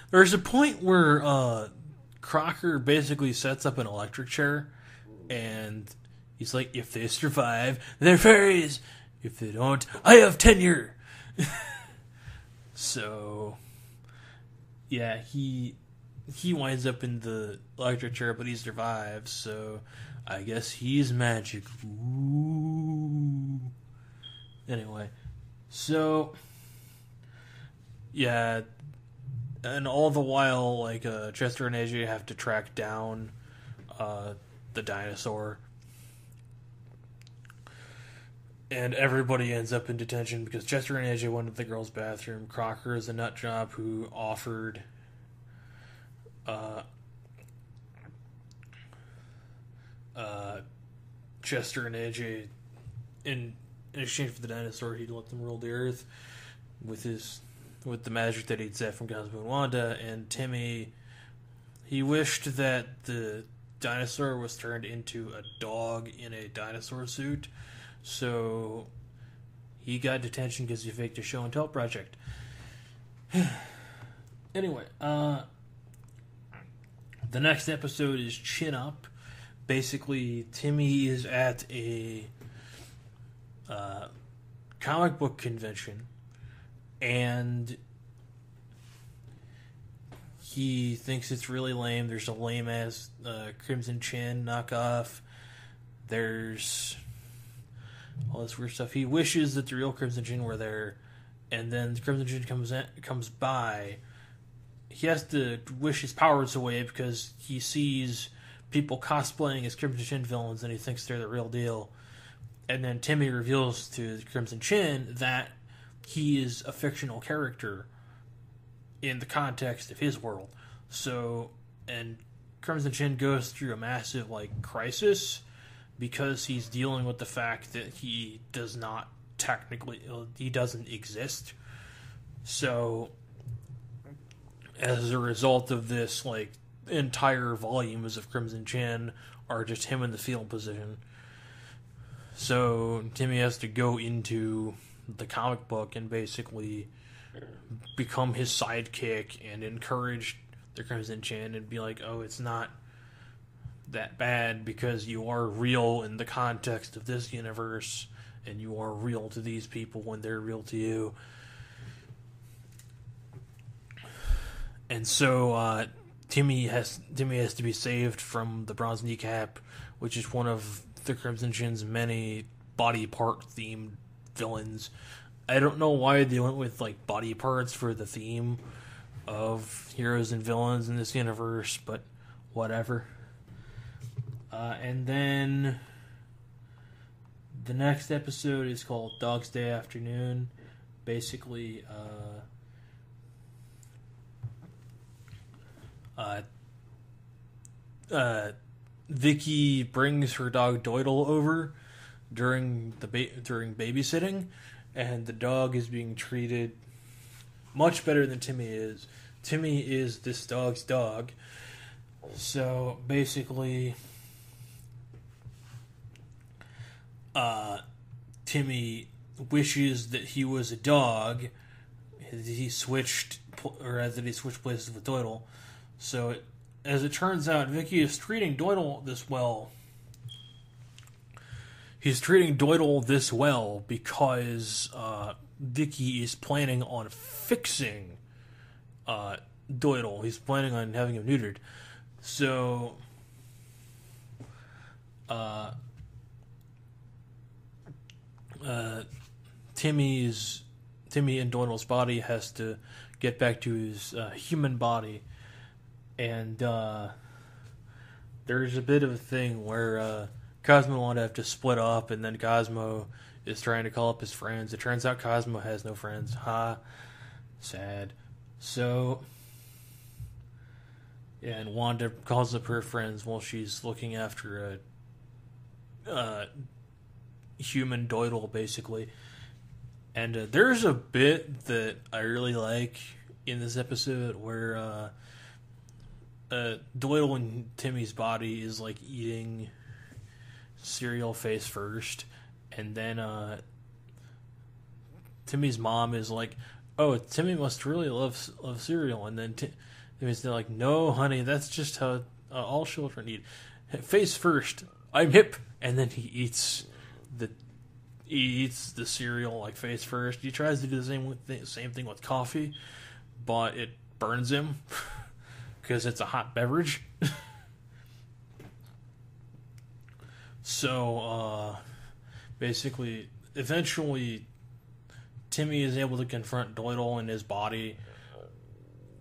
there's a point where Crocker basically sets up an electric chair, and he's like, if they survive, they're fairies. If they don't, I have tenure. So, yeah, he winds up in the electric chair, but he survives. So, I guess he's magic. Ooh. Anyway, so yeah, and all the while, like Chester and AJ have to track down the dinosaur, and everybody ends up in detention because Chester and AJ went to the girls' bathroom. Crocker is a nut job who offered Chester and AJ in exchange for the dinosaur, he'd let them rule the earth with the magic that he'd set from Cosmo and Wanda. And Timmy, he wished that the dinosaur was turned into a dog in a dinosaur suit, so he got detention because he faked a show and tell project. Anyway, the next episode is Chin Up. Basically, Timmy is at a comic book convention, and he thinks it's really lame. There's a lame-ass Crimson Chin knockoff. There's all this weird stuff. He wishes that the real Crimson Chin were there, and then the Crimson Chin comes by. He has to wish his powers away because he sees people cosplaying as Crimson Chin villains, and he thinks they're the real deal. And then Timmy reveals to the Crimson Chin that he is a fictional character in the context of his world. So, and Crimson Chin goes through a massive, crisis because he's dealing with the fact that he does not he doesn't exist. So, as a result of this, entire volumes of Crimson Chin are just him in the fetal position. So Timmy has to go into the comic book and basically become his sidekick and encourage the Crimson Chin and be like, oh, it's not that bad because you are real in the context of this universe and you are real to these people when they're real to you. And so Timmy has to be saved from the Bronze Kneecap, which is one of the Crimson Chin's many body part themed villains. I don't know why they went with body parts for the theme of heroes and villains in this universe, but whatever. And then the next episode is called Dog's Day Afternoon. Basically, Vicky brings her dog Doidle over during babysitting, and the dog is being treated much better than Timmy is. Timmy is this dog's dog. So basically, Timmy wishes that he was a dog. He switched places with Doidle. So as it turns out, Vicky is treating Doidle this well. He's treating Doidle this well because Vicky is planning on fixing Doidle. He's planning on having him neutered. So Timmy and Doidle's body has to get back to his human body. And there's a bit of a thing where Cosmo and Wanda have to split up, and then Cosmo is trying to call up his friends. It turns out Cosmo has no friends. Ha. Sad. So, yeah, and Wanda calls up her friends while she's looking after a human Doidle, basically. And there's a bit that I really like in this episode where Doidle in Timmy's body is eating cereal face first, and then Timmy's mom is like, "Oh, Timmy must really love cereal," and then Timmy's like, "No, honey, that's just how all children eat. Face first. I'm hip," and then he eats the cereal face first. He tries to do the same thing with coffee, but it burns him. Because it's a hot beverage. So, basically, eventually, Timmy is able to confront Doyle in his body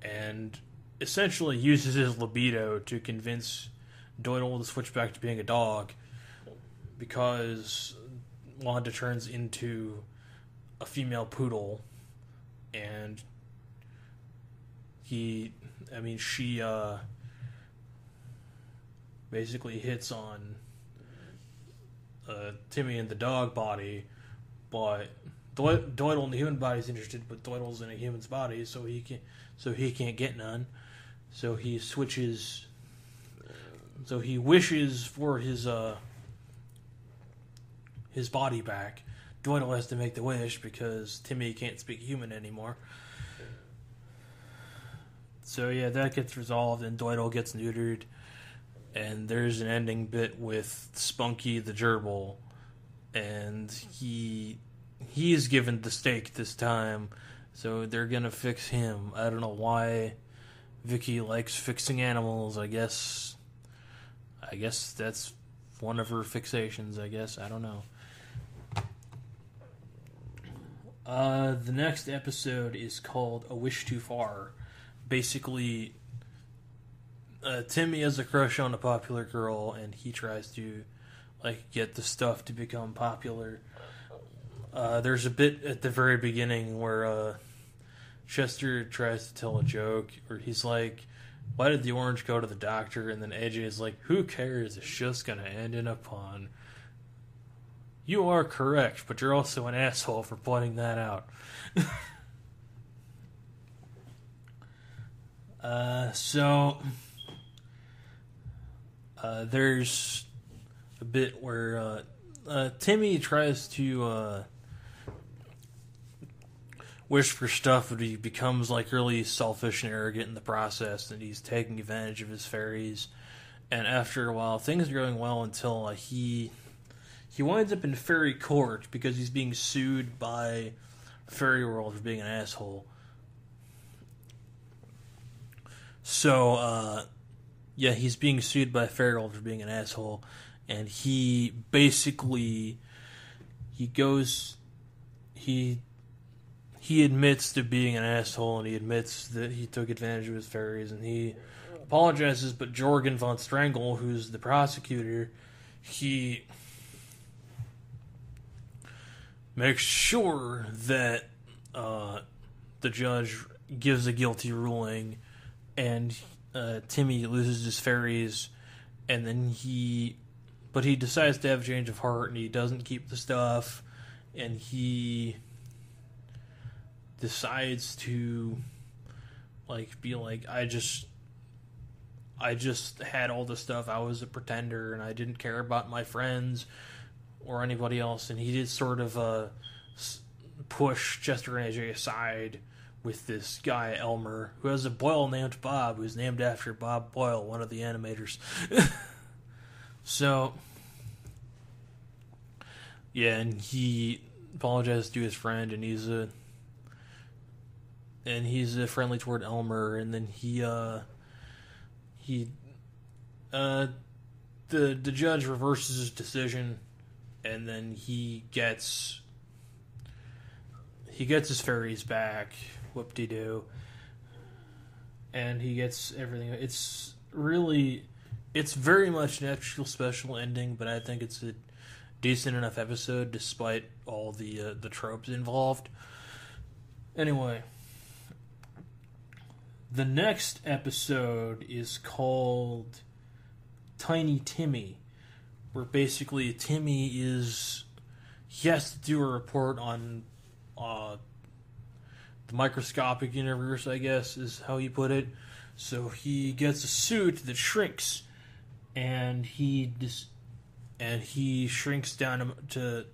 and essentially uses his libido to convince Doyle to switch back to being a dog because Wanda turns into a female poodle and she basically hits on Timmy in the dog body, but Doyle in the human body is interested, but Doyle's in a human's body, so he can't get none. So he switches. So he wishes for his body back. Doyle has to make the wish because Timmy can't speak human anymore. So yeah, that gets resolved, and Doyle gets neutered. And there's an ending bit with Spunky the gerbil, and he is given the steak this time, so they're gonna fix him. I don't know why Vicky likes fixing animals. I guess that's one of her fixations. I don't know. The next episode is called A Wish Too Far. Basically, Timmy has a crush on a popular girl, and he tries to get the stuff to become popular. There's a bit at the very beginning where Chester tries to tell a joke, where he's like, "Why did the orange go to the doctor?" And then AJ is like, "Who cares? It's just gonna end in a pun." You are correct, but you're also an asshole for pointing that out. There's a bit where Timmy tries to wish for stuff, but he becomes really selfish and arrogant in the process, and he's taking advantage of his fairies. And after a while, things are going well until he winds up in fairy court because he's being sued by Fairy World for being an asshole. So, he's being sued by Fairy World for being an asshole, and he basically admits to being an asshole, and he admits that he took advantage of his fairies, and he apologizes, but Jorgen von Strangle, who's the prosecutor, he makes sure that the judge gives a guilty ruling, and Timmy loses his fairies, and then he decides to have a change of heart, and he doesn't keep the stuff, and he decides to be like, I just had all the stuff. I was a pretender, and I didn't care about my friends or anybody else. And he did sort of push Chester and AJ aside with this guy Elmer, who has a Boyle named Bob, who's named after Bob Boyle, one of the animators. So yeah, and he apologizes to his friend, and he's friendly toward Elmer, and then the judge reverses his decision, and then he gets his fairies back, whoop-de-doo, and he gets everything. It's very much an extra special ending, but I think it's a decent enough episode despite all the tropes involved. Anyway, the next episode is called Tiny Timmy, where basically Timmy he has to do a report on the microscopic universe, I guess is how he put it. So he gets a suit that shrinks, and he shrinks down to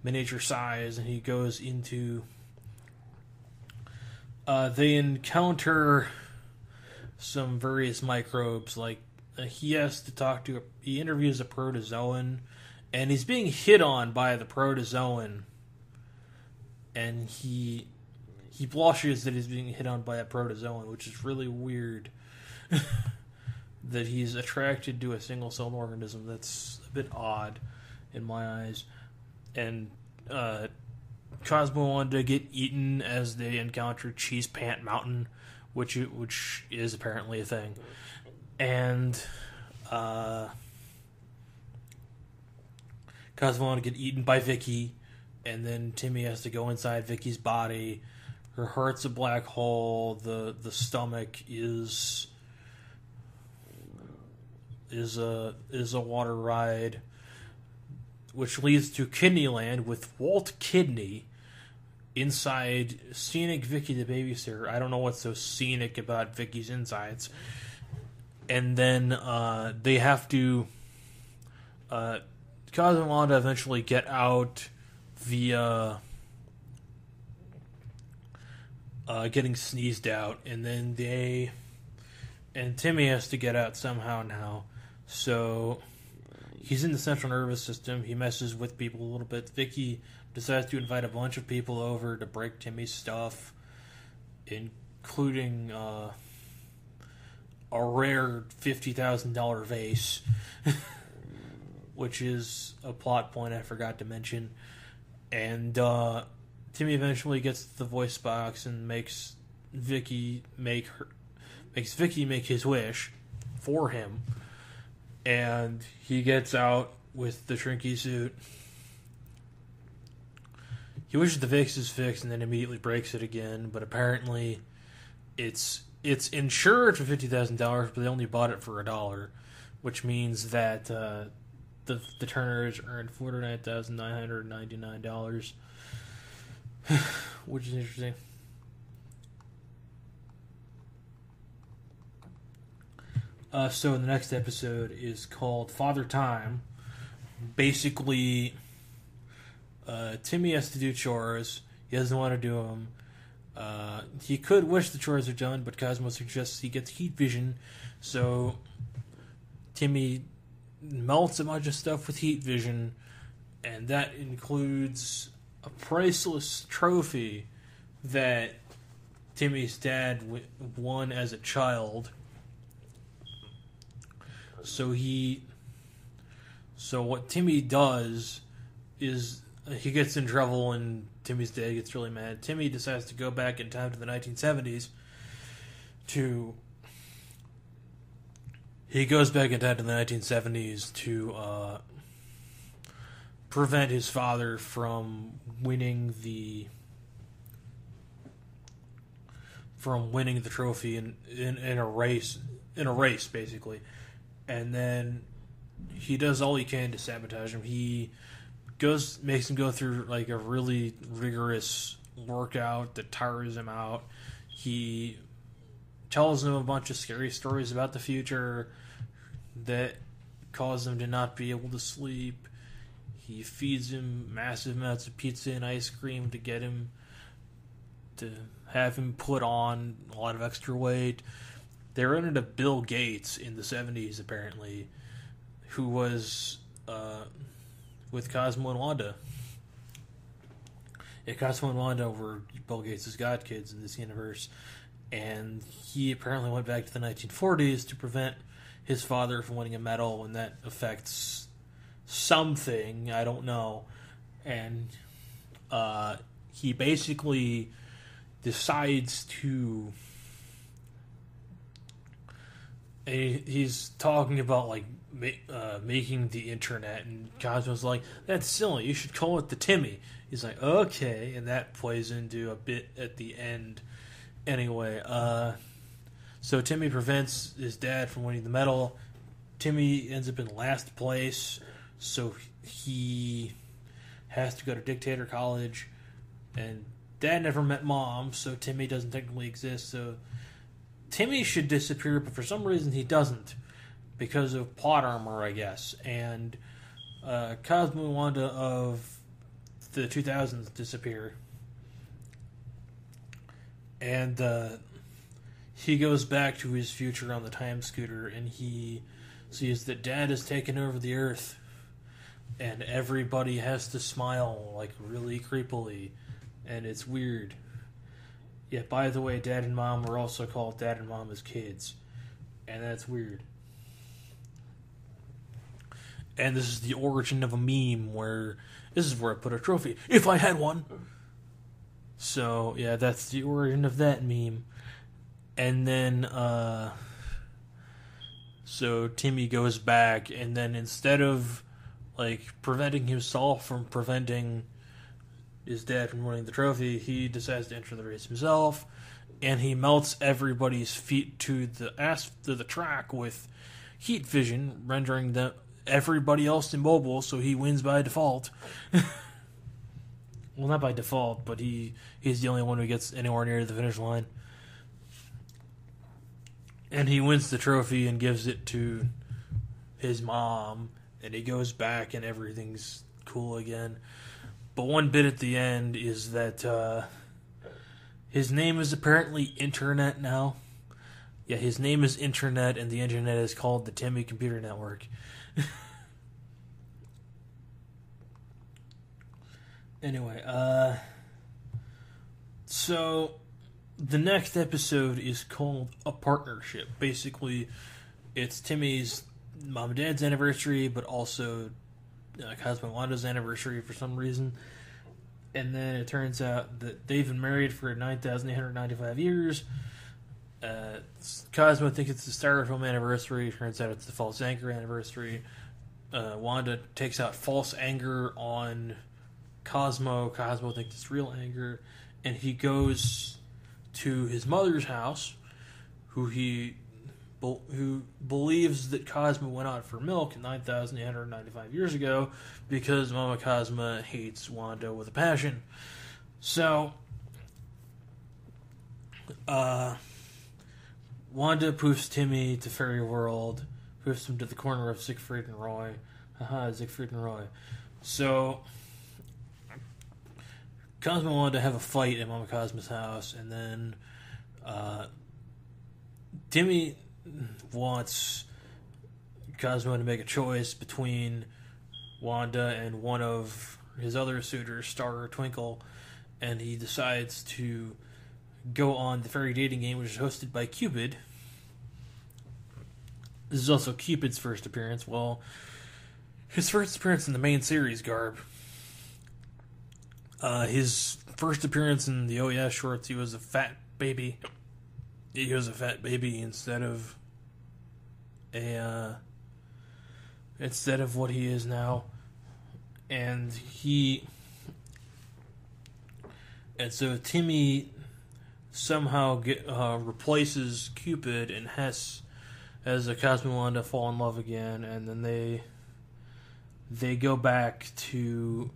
miniature size, and he goes into. They encounter some various microbes. He interviews a protozoan, and he's being hit on by the protozoan, and he blushes that he's being hit on by a protozoan, which is really weird. That he's attracted to a single-celled organism. That's a bit odd in my eyes. And Cosmo and Wanda get eaten as they encounter Cheese Pant Mountain, which is apparently a thing. And Cosmo and Wanda get eaten by Vicky, and then Timmy has to go inside Vicky's body. Her heart's a black hole. The stomach is a water ride, which leads to Kidneyland with Walt Kidney inside Scenic Vicky the babysitter. I don't know what's so scenic about Vicky's insides. And then they have to Cosmo and Wanda eventually get out via getting sneezed out, and then Timmy has to get out somehow now. So he's in the central nervous system. He messes with people a little bit. Vicky decides to invite a bunch of people over to break Timmy's stuff, including a rare $50,000 vase, which is a plot point I forgot to mention. And Timmy eventually gets the voice box and makes Vicky make his wish for him. And he gets out with the Shrinky suit. He wishes the fix is fixed and then immediately breaks it again, but apparently it's insured for $50,000, but they only bought it for $1, which means that the Turners earned $49,999, which is interesting. So the next episode is called Father Time. Basically, Timmy has to do chores. He doesn't want to do them. He could wish the chores are done, but Cosmo suggests he gets heat vision. So Timmy melts a bunch of stuff with heat vision, and that includes a priceless trophy that Timmy's dad won as a child. So what Timmy does is he gets in trouble and Timmy's dad gets really mad. Timmy decides to go back in time to the 1970s to prevent his father from winning the trophy in a race basically. And then he does all he can to sabotage him. He makes him go through like a really rigorous workout that tires him out. He tells him a bunch of scary stories about the future that cause him to not be able to sleep. He feeds him massive amounts of pizza and ice cream to get him to have him put on a lot of extra weight. They ran into Bill Gates in the 70s, apparently, who was with Cosmo and Wanda. Yeah, Cosmo and Wanda were Bill Gates' god kids in this universe, and he apparently went back to the 1940s to prevent his father from winning a medal, and that affects something, I don't know. And he basically decides to... He's talking about like making the internet, and Cosmo's like, "That's silly. You should call it the Timmy." He's like, "Okay," and that plays into a bit at the end. Anyway, so Timmy prevents his dad from winning the medal. Timmy ends up in last place, so he has to go to Dictator College, and Dad never met Mom, so Timmy doesn't technically exist. So Timmy should disappear, but for some reason he doesn't, because of plot armor, I guess. And Cosmo and Wanda of the 2000s disappear. And he goes back to his future on the time scooter, and he sees that Dad has taken over the Earth, and everybody has to smile, like, really creepily, and it's weird. Yeah, by the way, Dad and Mom were also called Dad and Mom as kids, and that's weird. And this is the origin of a meme where this is where I put a trophy if I had one. So yeah, that's the origin of that meme. And then so Timmy goes back, and then instead of like preventing himself from preventing his dad from winning the trophy, he decides to enter the race himself, and he melts everybody's feet to the track with heat vision, rendering everybody else immobile, so he wins by default. Well, not by default, but he's the only one who gets anywhere near the finish line. And he wins the trophy and gives it to his mom, and he goes back and everything's cool again. But one bit at the end is that his name is apparently Internet now. Yeah, his name is Internet, and the Internet is called the Timmy Computer Network. Anyway, so the next episode is called A Partnership. Basically, it's Timmy's mom and dad's anniversary, but also Cosmo and Wanda's anniversary for some reason. And then it turns out that they've been married for 9,895 years. Cosmo thinks it's the Styrofoam anniversary. Turns out it's the false anger anniversary. Wanda takes out false anger on Cosmo. Cosmo thinks it's real anger. And he goes to his mother's house, who believes that Cosmo went out for milk 9,895 years ago because Mama Cosmo hates Wanda with a passion. So, Wanda poofs Timmy to Fairy World, poofs him to the corner of Siegfried and Roy. Haha, Siegfried and Roy. So, Cosmo wanted to have a fight at Mama Cosmo's house, and then Timmy wants Cosmo to make a choice between Wanda and one of his other suitors, Star or Twinkle, and he decides to go on the fairy dating game, which is hosted by Cupid. This is also Cupid's first appearance. Well, his first appearance in the main series garb. His first appearance in the Oh Yeah shorts, he was a fat baby. He was a fat baby instead of what he is now. And so Timmy somehow replaces Cupid and Hess as a Cosmo and Wanda fall in love again, and then they go back to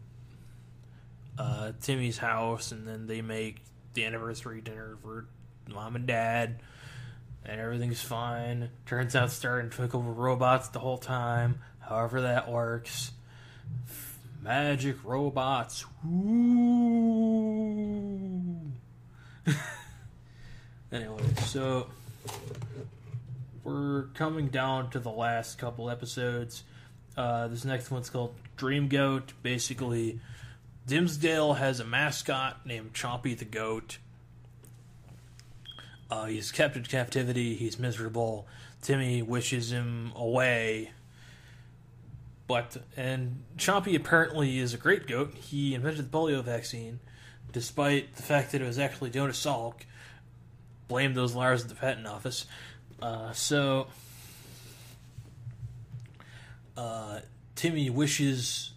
Timmy's house, and then they make the anniversary dinner for Mom and Dad, and everything's fine. Turns out Star and Twinkle were robots the whole time, however that works. Magic robots. Woo! Anyway, so we're coming down to the last couple episodes. This next one's called Dream Goat. Basically, Dimsdale has a mascot named Chompy the Goat. He's kept in captivity. He's miserable. Timmy wishes him away. And Chompy apparently is a great goat. He invented the polio vaccine, despite the fact that it was actually Jonas Salk. Blame those liars at the patent office. Timmy wishes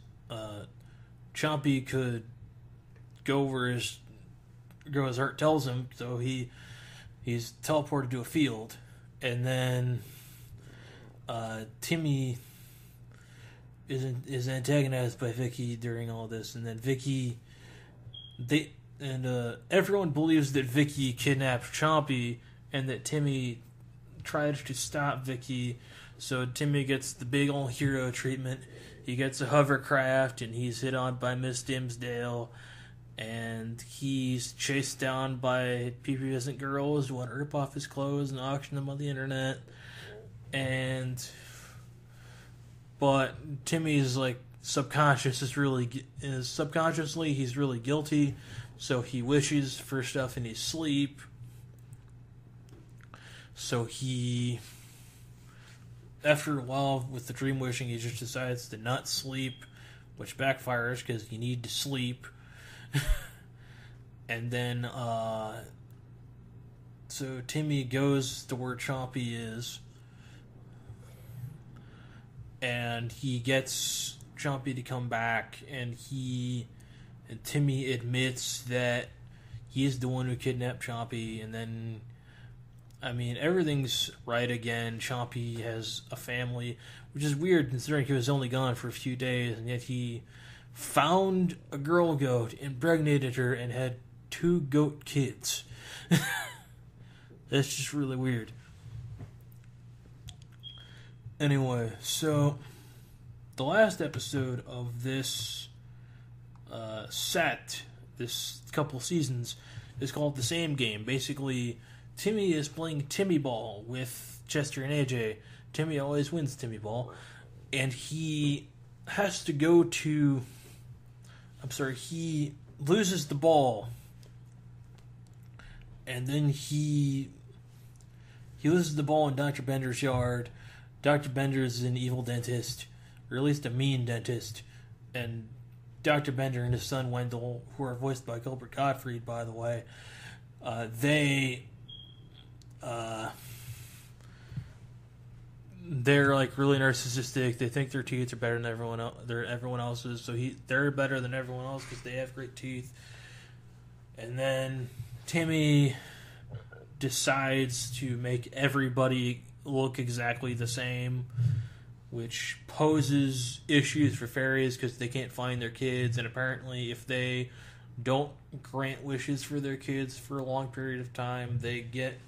Chompy could go where his heart tells him, so he's teleported to a field, and then Timmy is antagonized by Vicky during all this, and then everyone believes that Vicky kidnapped Chompy, and that Timmy tried to stop Vicky. So Timmy gets the big old hero treatment. He gets a hovercraft, and he's hit on by Miss Dimsdale, and he's chased down by pubescent girls who want to rip off his clothes and auction them on the internet. But Timmy's subconsciously he's really guilty, so he wishes for stuff in his sleep. So he after a while with the dream wishing, he just decides to not sleep, which backfires because you need to sleep. And then, so Timmy goes to where Chompy is, and he gets Chompy to come back, and Timmy admits that he's the one who kidnapped Chompy, and then, I mean, everything's right again. Chompy has a family, which is weird considering he was only gone for a few days, and yet he found a girl goat, impregnated her, and had 2 goat kids. That's just really weird. Anyway, so the last episode of this this couple seasons, is called The Same Game. Basically, Timmy is playing Timmy Ball with Chester and AJ. Timmy always wins Timmy Ball. And he has to go to... he loses the ball. And then he loses the ball in Dr. Bender's yard. Dr. Bender is an evil dentist, or at least a mean dentist. And Dr. Bender and his son Wendell, who are voiced by Gilbert Gottfried, by the way, they're like really narcissistic. They think their teeth are better than everyone else's. So they're better than everyone else because they have great teeth. And then Timmy decides to make everybody look exactly the same, which poses issues for fairies because they can't find their kids, and apparently if they don't grant wishes for their kids for a long period of time, they get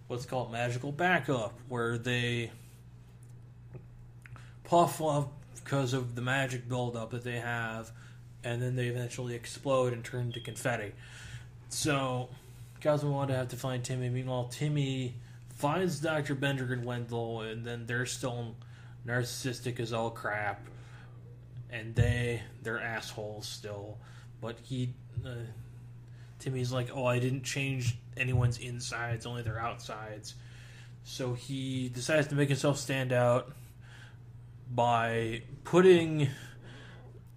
what's called magical backup, where they puff up because of the magic buildup that they have, and then they eventually explode and turn to confetti. So Cosmo wanted to have to find Timmy. Meanwhile, Timmy finds Dr. Bender and Wendell, and then they're still narcissistic as all crap, and they're assholes still. But Timmy's like, oh, I didn't change anyone's insides, only their outsides. So he decides to make himself stand out by putting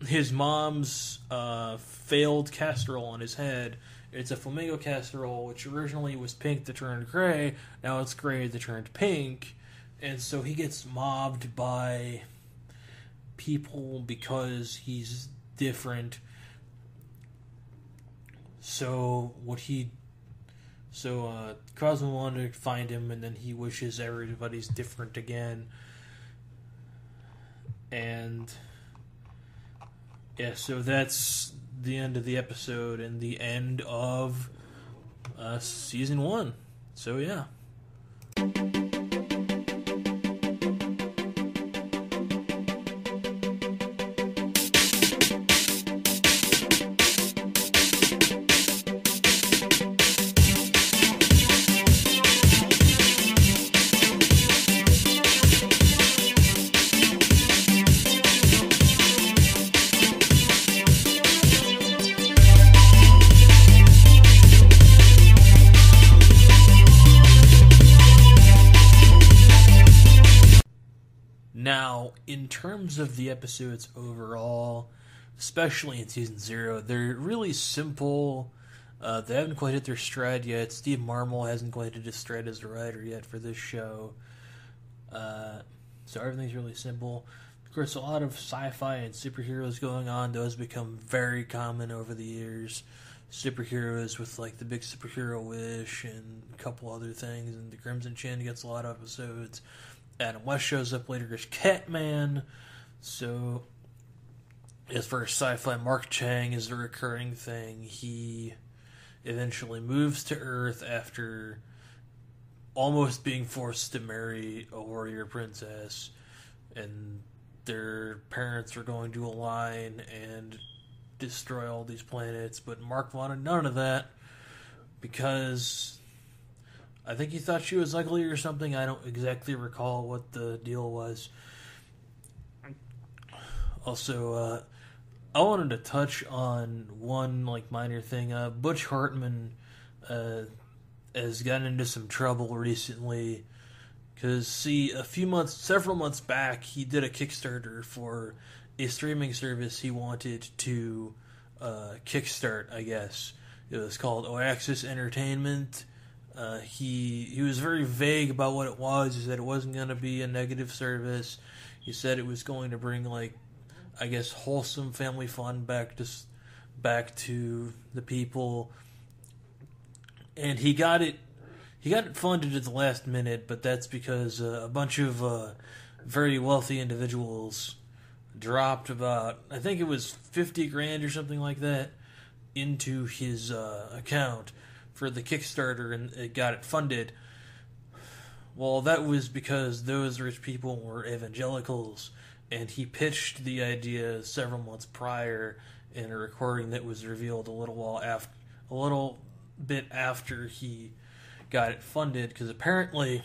his mom's failed casserole on his head. It's a flamingo casserole, which originally was pink that turned gray. Now it's gray that turned pink. And so he gets mobbed by people because he's different. So Cosmo wanted to find him, and then he wishes everybody's different again. And yeah, so that's the end of the episode and the end of season 1. So yeah. Now, in terms of the episodes overall, especially in Season 0, they're really simple. They haven't quite hit their stride yet. Steve Marmol hasn't quite hit his stride as a writer yet for this show. So everything's really simple. Of course, a lot of sci-fi and superheroes going on. Those become very common over the years. Superheroes with, like, the big superhero wish and a couple other things. And the Crimson Chin gets a lot of episodes. Adam West shows up later as Catman. So, as far as sci-fi, Mark Chang is a recurring thing. He eventually moves to Earth after almost being forced to marry a warrior princess. And their parents are going to align and destroy all these planets. But Mark wanted none of that because I think he thought she was ugly or something. I don't exactly recall what the deal was. Also, I wanted to touch on one minor thing. Butch Hartman has gotten into some trouble recently Because, see, several months back, he did a Kickstarter for a streaming service he wanted to kickstart, I guess. It was called Oaxis Entertainment. He was very vague about what it was. He said it wasn't going to be a negative service. He said it was going to bring, like, I guess, wholesome family fun back to the people. And he got it funded at the last minute, but that's because a bunch of very wealthy individuals dropped about, I think it was 50 grand or something like that, into his account for the Kickstarter, and it got it funded. Well, that was because those rich people were evangelicals, and he pitched the idea several months prior in a recording that was revealed a little bit after he got it funded, because apparently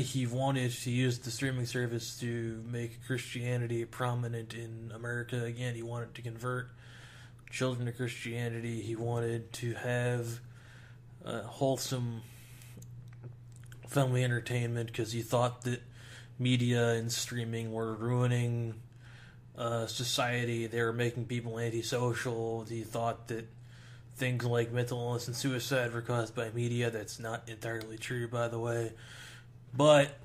he wanted to use the streaming service to make Christianity prominent in America again. He wanted to convert children to Christianity. He wanted to have wholesome family entertainment, because he thought that media and streaming were ruining society. They were making people antisocial. He thought that things like mental illness and suicide were caused by media. That's not entirely true, by the way. But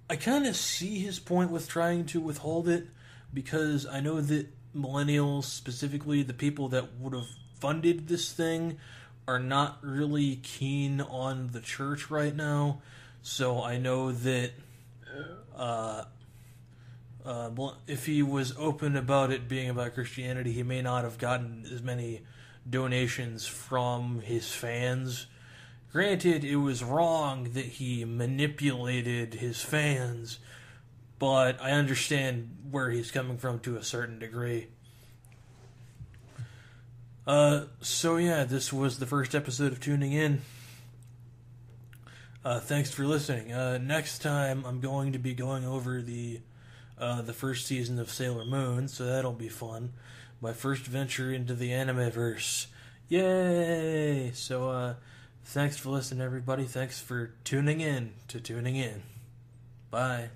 I kind of see his point with trying to withhold it, because I know that millennials, specifically the people that would have funded this thing, are not really keen on the church right now. So I know that if he was open about it being about Christianity, he may not have gotten as many donations from his fans. Granted, it was wrong that he manipulated his fans, but I understand where he's coming from to a certain degree. So yeah, this was the first episode of Tuning In. Thanks for listening. Next time, I'm going to be going over the first season of Sailor Moon, so that'll be fun. My first venture into the Animeverse. Yay! So, thanks for listening, everybody. Thanks for tuning in to Tuning In. Bye.